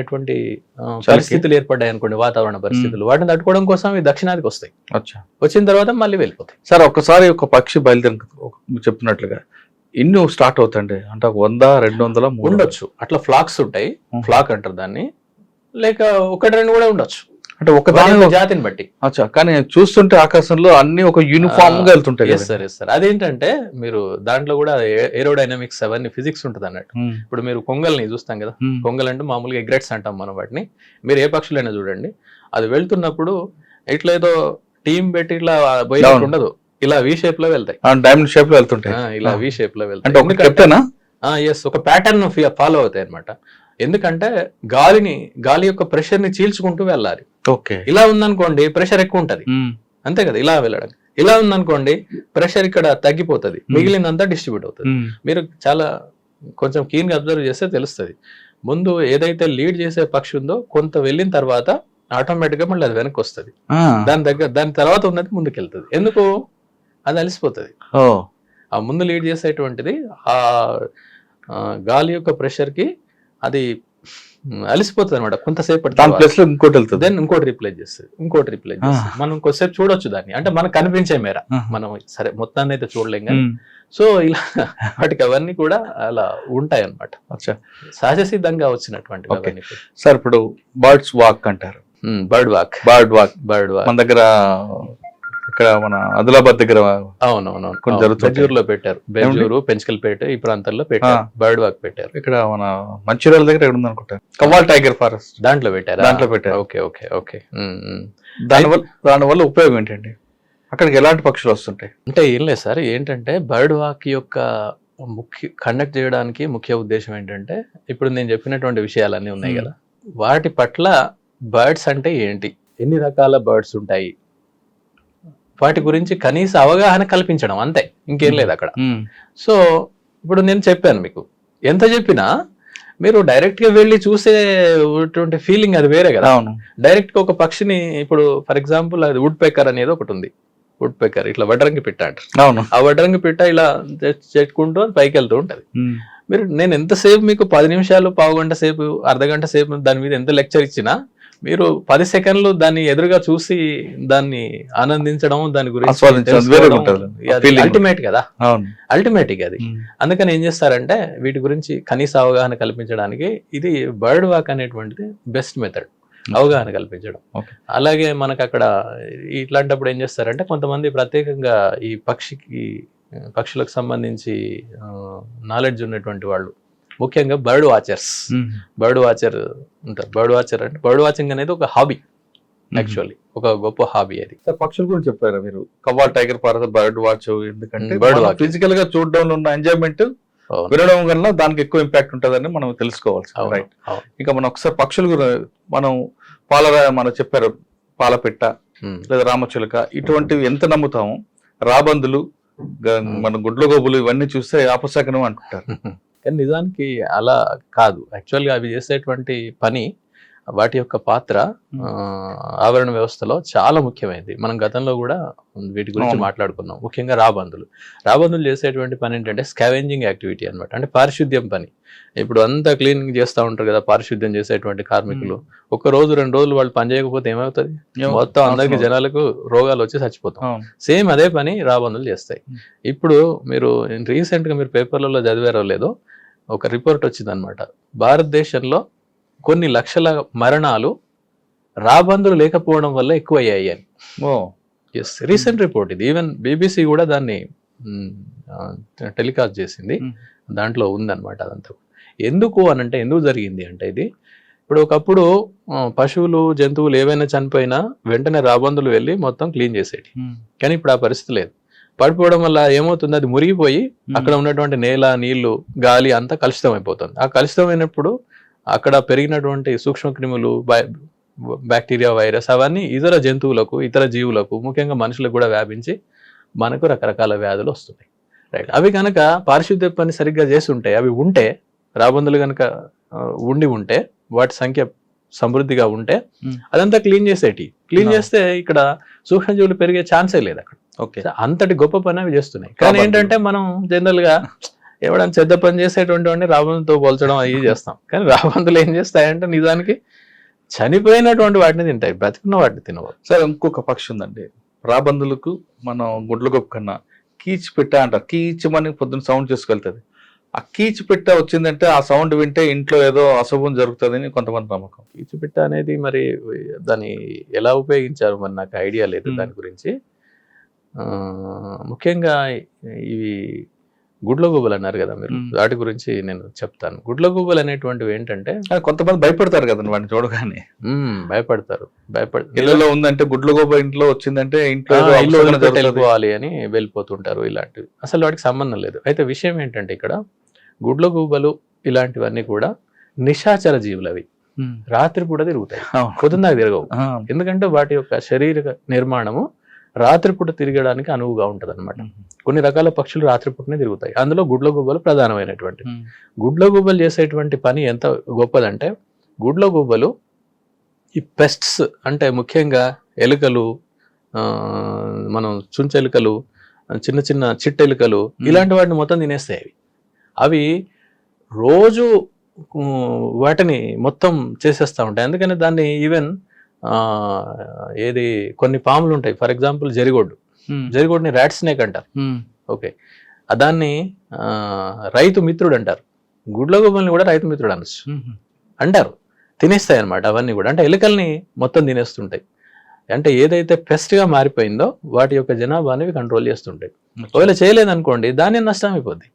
పరిస్థితులు ఏర్పడ్డాయి అనుకోండి, వాతావరణ పరిస్థితులు, వాటిని తట్టుకోవడం కోసం ఇవి దక్షిణాదికి వస్తాయి. వచ్చిన తర్వాత మళ్ళీ వెళ్ళిపోతాయి. సార్ ఒక్కసారి ఒక పక్షి బయలుదేరి చెప్పినట్లుగా ఎన్ని స్టార్ట్ అవుతాయండి? అంటే 100, 200 ఉండొచ్చు, అట్లా ఫ్లాక్స్ ఉంటాయి, ఫ్లాక్ అంటారు దాన్ని, లేక 1-2 కూడా ఉండొచ్చు. అంటే ఒక వాటి యొక్క దాని జాతిని బట్టి. అచ్చా, కానీ చూస్తుంటే ఆకాశంలో అన్ని ఒక యూనిఫామ్ గా వెళ్తుంటాయి ఎస్ సార్, ఎస్ సార్. అదేంటంటే మీరు దాంట్లో కూడా ఏరోడైనమిక్స్ అవన్నీ ఫిజిక్స్ ఉంటుంది అన్నట్టు. ఇప్పుడు మీరు కొంగల్ని చూస్తాం కదా, కొంగల్ అంటే మామూలుగా ఎగ్రెట్స్ అంటాం మనం వాటిని. మీరు ఏ పక్షులైనా చూడండి, అది వెళ్తున్నప్పుడు ఇట్లా ఏదో టీం పెట్టి ఇట్లా పోయినట్టు ఉండదు, ఇలా వి షేప్ లో వెళ్తాయి, డైమండ్ షేప్ లో వెళ్తుంటాయి. ఇలా వి షేప్ లో అంటే వెళ్తాయి. ఒక కెప్టెనా? ఎస్, ఒక ప్యాటర్న్ ఫాలో అవుతాయి అనమాట. ఎందుకంటే గాలి యొక్క ప్రెషర్ ని చీల్చుకుంటూ వెళ్ళాలి. ఓకే. ఇలా ఉందనుకోండి ప్రెషర్ ఎక్కువ ఉంటది, అంతే కదా, ఇలా వెళ్ళడం. ఇలా ఉందనుకోండి ప్రెషర్ ఇక్కడ తగ్గిపోతుంది, మిగిలినంతా డిస్ట్రిబ్యూట్ అవుతుంది. మీరు చాలా కొంచెం కీన్ గా అబ్జర్వ్ చేస్తే తెలుస్తుంది. ముందు ఏదైతే లీడ్ చేసే పక్షి ఉందో కొంత వెళ్ళిన తర్వాత ఆటోమేటిక్ గా మళ్ళీ అది వెనక్కి వస్తుంది, దాని తర్వాత ఉన్నది ముందుకెళ్తుంది. ఎందుకు? అది అలసిపోతుంది. ఆ ముందు లీడ్ చేసేటువంటిది ఆ గాలి యొక్క ప్రెషర్ కి అది అలసిపోతుంది అనమాట కొంతసేపు. దెన్ ఇంకోటి రిప్లేస్ చేస్తుంది. మనం కొంతసేపు చూడొచ్చు దాన్ని, అంటే మనకు కనిపించే మేర. మనం సరే మొత్తాన్ని అయితే చూడలేం కానీ, సో ఇలా వాటికి అవన్నీ కూడా అలా ఉంటాయి అనమాట, సహజ సిద్ధంగా వచ్చినటువంటి. సార్ ఇప్పుడు బర్డ్స్ వాక్ అంటారు, బర్డ్ వాక్. మన దగ్గర ఇక్కడ మన ఆదిలాబాద్ దగ్గర బెంజూరులో పెట్టారు, బెంజూరు పెంచకల్పేట ఈ ప్రాంతాల్లో పెట్టారు, బర్డ్ వాక్ పెట్టారు. ఇక్కడ మన మంచిర్యాల దగ్గర ఎక్కడ ఉంది అనుకుంటారు, కవ్వాల్ టైగర్ ఫారెస్ట్, దాంట్లో పెట్టారు. Okay okay okay. దానివల్ల ఉపయోగం ఏంటండి? అక్కడికి ఎలాంటి పక్షులు వస్తుంటాయి? అంటే ఏం లేదు సార్, ఏంటంటే బర్డ్ వాక్ యొక్క కండక్ట్ చేయడానికి ముఖ్య ఉద్దేశం ఏంటంటే, ఇప్పుడు నేను చెప్పినటువంటి విషయాలన్నీ ఉన్నాయి కదా, వాటి పట్ల బర్డ్స్ అంటే ఏంటి, ఎన్ని రకాల బర్డ్స్ ఉంటాయి, వాటి గురించి కనీస అవగాహన కల్పించడం, అంతే, ఇంకేం లేదు అక్కడ. సో ఇప్పుడు నేను చెప్పాను మీకు, ఎంత చెప్పినా మీరు డైరెక్ట్ గా వెళ్ళి చూసేటువంటి ఫీలింగ్ అది వేరే కదా. డైరెక్ట్ గా ఒక పక్షిని, ఇప్పుడు ఫర్ ఎగ్జాంపుల్ అది వుడ్ పెక్కర్ అనేది ఒకటి ఉంది, వుడ్ పెక్కర్ ఇట్లా వడ్రంగి పిట్ట అంటారు. ఆ వడ్రంగి పిట్ట ఇలా చెట్టుకుంటూ పైకి వెళ్తూ ఉంటది. నేను ఎంతసేపు మీకు 10 నిమిషాలు, పావు గంట సేపు, అర్ధగంట సేపు దాని మీద ఎంత లెక్చర్ ఇచ్చినా, మీరు 10 సెకండ్లు దాన్ని ఎదురుగా చూసి దాన్ని ఆనందించడం, దాని గురించి అల్టిమేట్ కదా, అల్టిమేట్ అది. అందుకని ఏం చేస్తారంటే వీటి గురించి కనీస అవగాహన కల్పించడానికి ఇది బర్డ్ వాక్ అనేటువంటిది బెస్ట్ మెథడ్, అవగాహన కల్పించడం. అలాగే మనకు అక్కడ ఇట్లాంటప్పుడు ఏం చేస్తారంటే కొంతమంది ప్రత్యేకంగా ఈ పక్షులకు సంబంధించి నాలెడ్జ్ ఉన్నటువంటి వాళ్ళు, ముఖ్యంగా బర్డ్ వాచర్ ఉంటారు. బర్డ్ వాచింగ్ అనేది ఒక హాబీ, యాక్చువల్లీ ఒక గొప్ప హాబీ అది. పక్షుల గురించి చెప్పారా మీరు, Kawal tiger forest, bird watch, ఎందుకంటే బర్డ్ వాచ్ ఫిజికల్ గా చూడడంలో ఉన్న ఎంజాయ్మెంట్ వినడం కన్నా దానికి ఎక్కువ ఇంపాక్ట్ ఉంటుందని మనం తెలుసుకోవాల్సి. రైట్. ఇంకా మనం ఒకసారి పక్షులు మనం చెప్పారు, పాలపిట్ట లేదా రామచిలుక, ఇటువంటివి ఎంత నమ్ముతాము? రాబందులు, మన గుడ్ల గోబులు ఇవన్నీ చూస్తే ఆపశకనం అంటుంటారు, కానీ నిజానికి అలా కాదు. యాక్చువల్గా అవి చేసేటువంటి పని, వాటి యొక్క పాత్ర ఆవరణ వ్యవస్థలో చాలా ముఖ్యమైనది. మనం గతంలో కూడా వీటి గురించి మాట్లాడుకున్నాం. ముఖ్యంగా రాబందులు చేసేటువంటి పని ఏంటంటే స్కావెంజింగ్ యాక్టివిటీ అన్నమాట, అంటే పారిశుద్ధ్యం పని. ఇప్పుడు అంతా క్లీనింగ్ చేస్తూ ఉంటారు కదా పారిశుద్ధ్యం చేసేటువంటి కార్మికులు, 1 రోజు 2 రోజులు వాళ్ళు పని చేయకపోతే ఏమవుతుంది, మొత్తం అందరికి జనాలకు రోగాలు వచ్చి చచ్చిపోతాం. సేమ్ అదే పని రాబందులు చేస్తాయి. ఇప్పుడు మీరు రీసెంట్ గా మీరు పేపర్లలో చదివారో లేదో, ఒక రిపోర్ట్ వచ్చింది అనమాట, భారతదేశంలో కొన్ని లక్షల మరణాలు రాబందులు లేకపోవడం వల్ల ఎక్కువ అయ్యాయి అని. ఎస్, రీసెంట్ రిపోర్ట్ ఇది. ఈవెన్ BBC కూడా దాన్ని టెలికాస్ట్ చేసింది, దాంట్లో ఉందన్నమాట అదంతా. ఎందుకు జరిగింది అంటే, ఇది ఇప్పుడు ఒకప్పుడు పశువులు, జంతువులు ఏవైనా చనిపోయినా వెంటనే రాబందులు వెళ్ళి మొత్తం క్లీన్ చేసేటి, కానీ ఇప్పుడు ఆ పరిస్థితి లేదు. పడిపోవడం వల్ల ఏమవుతుంది, అది మురిగిపోయి అక్కడ ఉన్నటువంటి నేల, నీళ్లు, గాలి అంతా కలుషితం అయిపోతుంది. ఆ కలుషితమైనప్పుడు అక్కడ పెరిగినటువంటి సూక్ష్మక్రిములు, బ్యాక్టీరియా, వైరస్ అవన్నీ ఇతర జంతువులకు, ఇతర జీవులకు, ముఖ్యంగా మనుషులకు కూడా వ్యాపించి మనకు రకరకాల వ్యాధులు వస్తున్నాయి. రైట్. అవి కనుక పారిశుద్ధ్య పని సరిగ్గా చేసి ఉంటే, అవి ఉంటే, రాబందులు కనుక ఉంటే, వాటి సంఖ్య సమృద్ధిగా ఉంటే అదంతా క్లీన్ చేస్తే ఇక్కడ సూక్ష్మజీవులు పెరిగే ఛాన్సే లేదు అక్కడ. అంతటి గొప్ప పని అవి చేస్తున్నాయి. కానీ ఏంటంటే మనం జనరల్ గా ఎవడన్నా చెడ్డ పని చేసేటువంటి వాడిని రాబందులతో పోల్చడం అవి చేస్తాం. కానీ రాబందులు ఏం చేస్తాయంటే నిజానికి చనిపోయినటువంటి వాటిని తింటాయి, బ్రతికున్న వాటిని తినవు. సరే, ఇంకొక పక్షి ఉందండి రాబందులకు, మనం గుడ్ల గొప్ప కన్నా కీచ్ పెట్ట అంటారు, కీచమని పొద్దున్న సౌండ్ చేసుకెళ్తుంది. ఆ కీచిపిట్ట వచ్చిందంటే ఆ సౌండ్ వింటే ఇంట్లో ఏదో అశుభం జరుగుతుందని కొంతమంది నమ్మకం. కీచుపిట్ట అనేది మరి దాన్ని ఎలా ఉపయోగించారు మరి నాకు ఐడియా లేదు దాని గురించి. ముఖ్యంగా ఇవి గుడ్లగూబలు అన్నారు కదా మీరు, వాటి గురించి నేను చెప్తాను. గుడ్లగూబలు అనేటువంటివి ఏంటంటే కొంతమంది భయపడతారు కదా వాడిని చూడగానే, భయపడతారు. ఇళ్ళలో ఉందంటే గుడ్లగూబ ఇంట్లో వచ్చిందంటే ఇంట్లో వెళ్ళిపోవాలి అని వెళ్ళిపోతుంటారు. ఇలాంటివి అసలు వాటికి సంబంధం లేదు. అయితే విషయం ఏంటంటే ఇక్కడ గుడ్లగూబలు ఇలాంటివన్నీ కూడా నిశాచర జీవులు. అవి రాత్రి కూడా తిరుగుతాయి, పొద్దున్న తిరగవు. ఎందుకంటే వాటి యొక్క శరీర నిర్మాణము రాత్రిపూట తిరగడానికి అనువుగా ఉంటది అనమాట. కొన్ని రకాల పక్షులు రాత్రిపూటనే తిరుగుతాయి, అందులో గుడ్లగూబలు ప్రధానమైనటువంటి. గుడ్లగూబలు చేసేటువంటి పని ఎంత గొప్పదంటే, గుడ్లగూబలు ఈ పెస్ట్స్ అంటే ముఖ్యంగా ఎలుకలు, మనం చుంచెలుకలు, చిన్న చిన్న చిట్టెలుకలు, ఇలాంటి వాటిని మొత్తం తినేస్తాయి. అవి రోజు వాటిని మొత్తం చేసేస్తూ ఉంటాయి. అందుకని దాన్ని ఈవెన్ ఏది కొన్ని పాములు ఉంటాయి, ఫర్ ఎగ్జాంపుల్ జరిగొడ్డుని ర్యాట్ స్నేక్ అంటారు. ఓకే, దాన్ని రైతు మిత్రుడు అంటారు. గుడ్లగూబల్ని కూడా రైతు మిత్రుడు అనొచ్చు అంటారు. తినేస్తాయి అనమాట అవన్నీ కూడా. అంటే ఎలుకల్ని మొత్తం తినేస్తుంటాయి. అంటే ఏదైతే పెస్ట్ గా మారిపోయిందో వాటి యొక్క జనాభాని కంట్రోల్ చేస్తుంటాయి. ఒకవేళ చేయలేదనుకోండి దాని నష్టం అయిపోద్ది.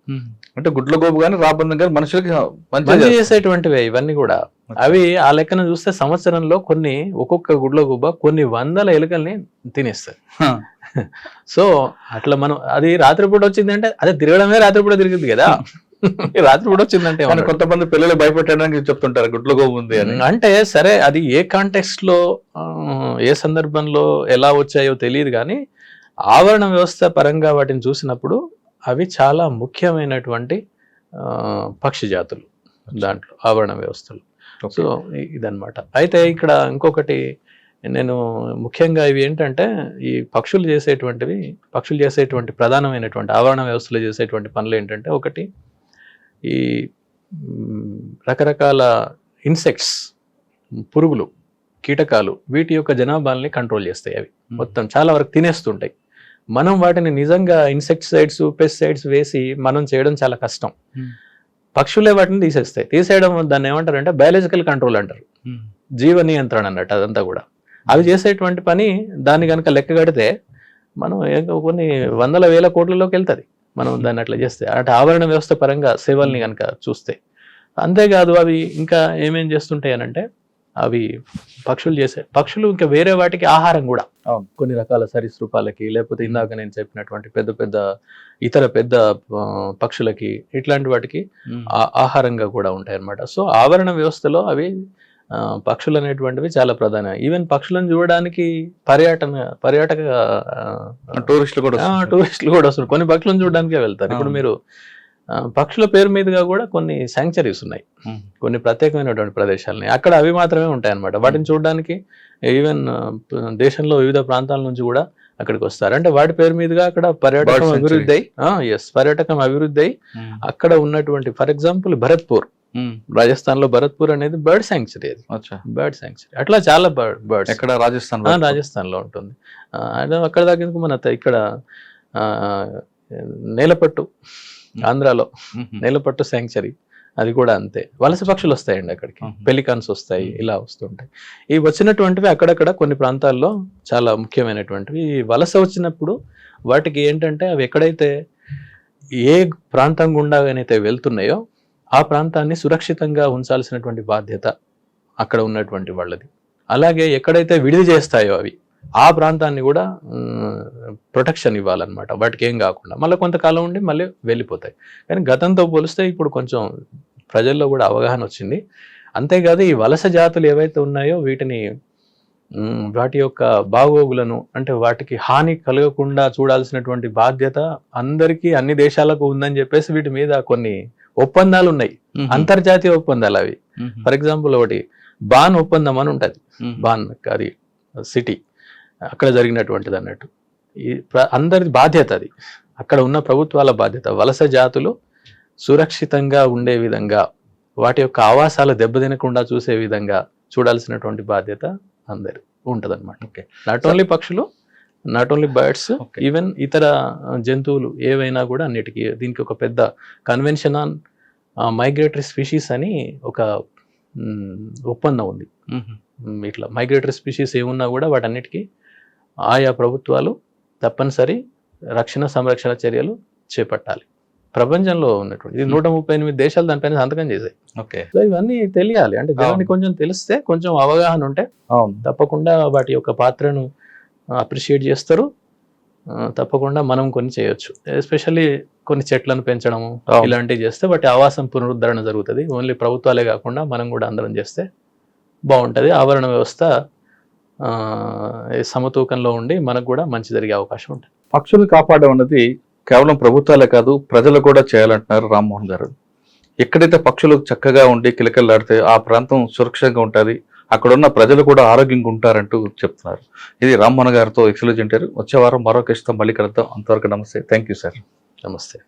అంటే గుడ్లగూబ కానీ రాబంధం కానీ మనుషులకి మంచి చేసేటువంటివి ఇవన్నీ కూడా. అవి ఆ లెక్కన చూస్తే సంవత్సరంలో ఒక్కొక్క గుడ్లగూబ కొన్ని వందల ఎలుకల్ని తినేస్తాయి. సో అట్లా మనం అది రాత్రిపూట వచ్చిందంటే అదే తిరగడమే రాత్రిపూట తిరిగింది కదా. రాత్రిపూట వచ్చిందంటే కొంతమంది పిల్లలు భయపెట్టడానికి చెప్తుంటారు గుడ్లగూబ ఉంది అని. అంటే సరే, అది ఏ కాంటెక్స్ట్ లో ఏ సందర్భంలో ఎలా వచ్చాయో తెలియదు కానీ ఆవరణ వ్యవస్థ పరంగా వాటిని చూసినప్పుడు అవి చాలా ముఖ్యమైనటువంటి పక్షి జాతులు దాంట్లో ఆవరణ వ్యవస్థలు. సో ఇదన్నమాట. అయితే ఇక్కడ ఇంకొకటి నేను ముఖ్యంగా ఇవి ఏంటంటే ఈ పక్షులు చేసేటువంటి ప్రధానమైనటువంటి ఆవరణ వ్యవస్థలో చేసేటువంటి పనులు ఏంటంటే, ఒకటి ఈ రకరకాల ఇన్సెక్ట్స్, పురుగులు, కీటకాలు, వీటి యొక్క జనాభాల్ని కంట్రోల్ చేస్తాయి. అవి మొత్తం చాలా వరకు తినేస్తుంటాయి. మనం వాటిని నిజంగా ఇన్సెక్టిసైడ్స్, పెస్టిసైడ్స్ వేసి మనం చేయడం చాలా కష్టం. పక్షులే వాటిని తీసేయడం దాన్ని ఏమంటారంటే బయాలజికల్ కంట్రోల్ అంటారు, జీవ నియంత్రణ అన్నట్టు. అదంతా కూడా అవి చేసేటువంటి పని. దాన్ని కనుక లెక్క కడితే మనం కొన్ని వందల వేల కోట్లలోకి వెళ్తుంది మనం దాన్ని అట్లా చేస్తే. అంటే ఆవరణ వ్యవస్థ పరంగా సేవల్ని కనుక చూస్తే. అంతేకాదు అవి ఇంకా ఏమేం చేస్తుంటాయి అనంటే, అవి పక్షులు ఇంకా వేరే వాటికి ఆహారం కూడా. కొన్ని రకాల సరీసృపాలకి, లేకపోతే ఇందాక నేను చెప్పినటువంటి ఇతర పెద్ద పక్షులకి, ఇట్లాంటి వాటికి ఆహారంగా కూడా ఉంటాయి అన్నమాట. సో ఆవరణ వ్యవస్థలో అవి పక్షులు అనేటువంటివి చాలా ప్రధానం. ఈవెన్ పక్షులను చూడడానికి పర్యాటక టూరిస్టులు కూడా వస్తారు. కొన్ని పక్షులను చూడడానికే వెళ్తారు. ఇప్పుడు మీరు పక్షుల పేరు మీదుగా కూడా కొన్ని శాంక్చరీస్ ఉన్నాయి, కొన్ని ప్రత్యేకమైనటువంటి ప్రదేశాలని. అక్కడ అవి మాత్రమే ఉంటాయి అన్నమాట. వాటిని చూడడానికి ఈవెన్ దేశంలో వివిధ ప్రాంతాల నుంచి కూడా అక్కడికి వస్తారు. అంటే వాటి పేరు మీదుగా అక్కడ పర్యాటకం అభివృద్ధి అయి అక్కడ ఉన్నటువంటి, ఫర్ ఎగ్జాంపుల్ భరత్పూర్, రాజస్థాన్ లో భరత్పూర్ అనేది బర్డ్ శాంక్చరీ. బర్డ్ శాంక్చరీ అట్లా చాలా బర్డ్స్ ఎక్కడ రాజస్థాన్ లో ఉంటుంది. అక్కడ దాకా మన ఇక్కడ నేలపట్టు, ఆంధ్రాలో నేలపట్టు శాంక్చరీ, అది కూడా అంతే. వలస పక్షులు వస్తాయండి అక్కడికి, పెలికాన్స్ వస్తాయి, ఇలా వస్తుంటాయి. ఈ వచ్చినటువంటివి అక్కడక్కడ కొన్ని ప్రాంతాల్లో చాలా ముఖ్యమైనటువంటివి. వలస వచ్చినప్పుడు వాటికి ఏంటంటే, అవి ఎక్కడైతే ఏ ప్రాంతం గుండాగానైతే వెళ్తున్నాయో ఆ ప్రాంతాన్ని సురక్షితంగా ఉంచాల్సినటువంటి బాధ్యత అక్కడ ఉన్నటువంటి వాళ్ళది. అలాగే ఎక్కడైతే విడిది చేస్తాయో అవి ఆ ప్రాంతాన్ని కూడా ప్రొటెక్షన్ ఇవ్వాలన్నమాట, వాటికి ఏం కాకుండా. మళ్ళీ కొంతకాలం ఉండి మళ్ళీ వెళ్ళిపోతాయి. కానీ గతంతో పోలిస్తే ఇప్పుడు కొంచెం ప్రజల్లో కూడా అవగాహన వచ్చింది. అంతేకాదు ఈ వలస జాతులు ఏవైతే ఉన్నాయో వీటిని, వాటి యొక్క బాగోగులను, అంటే వాటికి హాని కలగకుండా చూడాల్సినటువంటి బాధ్యత అందరికీ, అన్ని దేశాలకు ఉందని చెప్పేసి వీటి మీద కొన్ని ఒప్పందాలు ఉన్నాయి, అంతర్జాతీయ ఒప్పందాలు. అవి ఫర్ ఎగ్జాంపుల్ ఒకటి బాన్ ఒప్పందం అని ఉంటుంది. బాన్ అది సిటీ, అక్కడ జరిగినటువంటిది అన్నట్టు. అందరి బాధ్యత అది, అక్కడ ఉన్న ప్రభుత్వాల బాధ్యత. వలస జాతులు సురక్షితంగా ఉండే విధంగా, వాటి యొక్క ఆవాసాలు దెబ్బతినకుండా చూసే విధంగా చూడాల్సినటువంటి బాధ్యత అందరి ఉంటుంది అనమాట. నాట్ ఓన్లీ పక్షులు, నాట్ ఓన్లీ బర్డ్స్, ఈవెన్ ఇతర జంతువులు ఏవైనా కూడా అన్నిటికీ. దీనికి ఒక పెద్ద కన్వెన్షన్ ఆన్ మైగ్రేటరీ స్పీషీస్ అని ఒక ఒప్పందం ఉంది. ఇట్లా మైగ్రేటరీ స్పీషీస్ ఏమున్నా కూడా వాటన్నిటికీ ఆయా ప్రభుత్వాలు తప్పనిసరి రక్షణ సంరక్షణ చర్యలు చేపట్టాలి. ప్రపంచంలో ఉన్నటువంటి ఇది 138 దేశాలు దానిపైన సంతకం చేశాయి. ఓకే. సో ఇవన్నీ తెలియాలి, అంటే జనానికి కొంచెం తెలిస్తే, కొంచెం అవగాహన ఉంటే అవును. తప్పకుండా వాటి యొక్క పాత్రను అప్రిషియేట్ చేస్తారు. తప్పకుండా మనం కొన్ని చేయొచ్చు, ఎస్పెషల్లీ కొన్ని చెట్లను పెంచడము ఇలాంటివి చేస్తే వాటి ఆవాసం పునరుద్ధరణ జరుగుతుంది. ఓన్లీ ప్రభుత్వాలే కాకుండా మనం కూడా అందరం చేస్తే బాగుంటుంది. ఆవరణ వ్యవస్థ సమతూకంలో ఉండి మనకు కూడా మంచి జరిగే అవకాశం ఉంటుంది. పక్షులు కాపాడడం అన్నది కేవలం ప్రభుత్వాలే కాదు, ప్రజలు కూడా చేయాలంటున్నారు రామ్మోహన్ గారు. ఎక్కడైతే పక్షులు చక్కగా ఉండి కిలకలాడితే ఆ ప్రాంతం సురక్షితంగా ఉంటుంది, అక్కడ ఉన్న ప్రజలు కూడా ఆరోగ్యంగా ఉంటారంటూ చెప్తున్నారు. ఇది రామ్మోహన్ గారితో ఎక్సలెంట్ ఇంటర్వ్యూ. వచ్చే వారం మరో కేసుతో మళ్ళీ కలుద్దాం. అంతవరకు నమస్తే. Thank you sir. నమస్తే.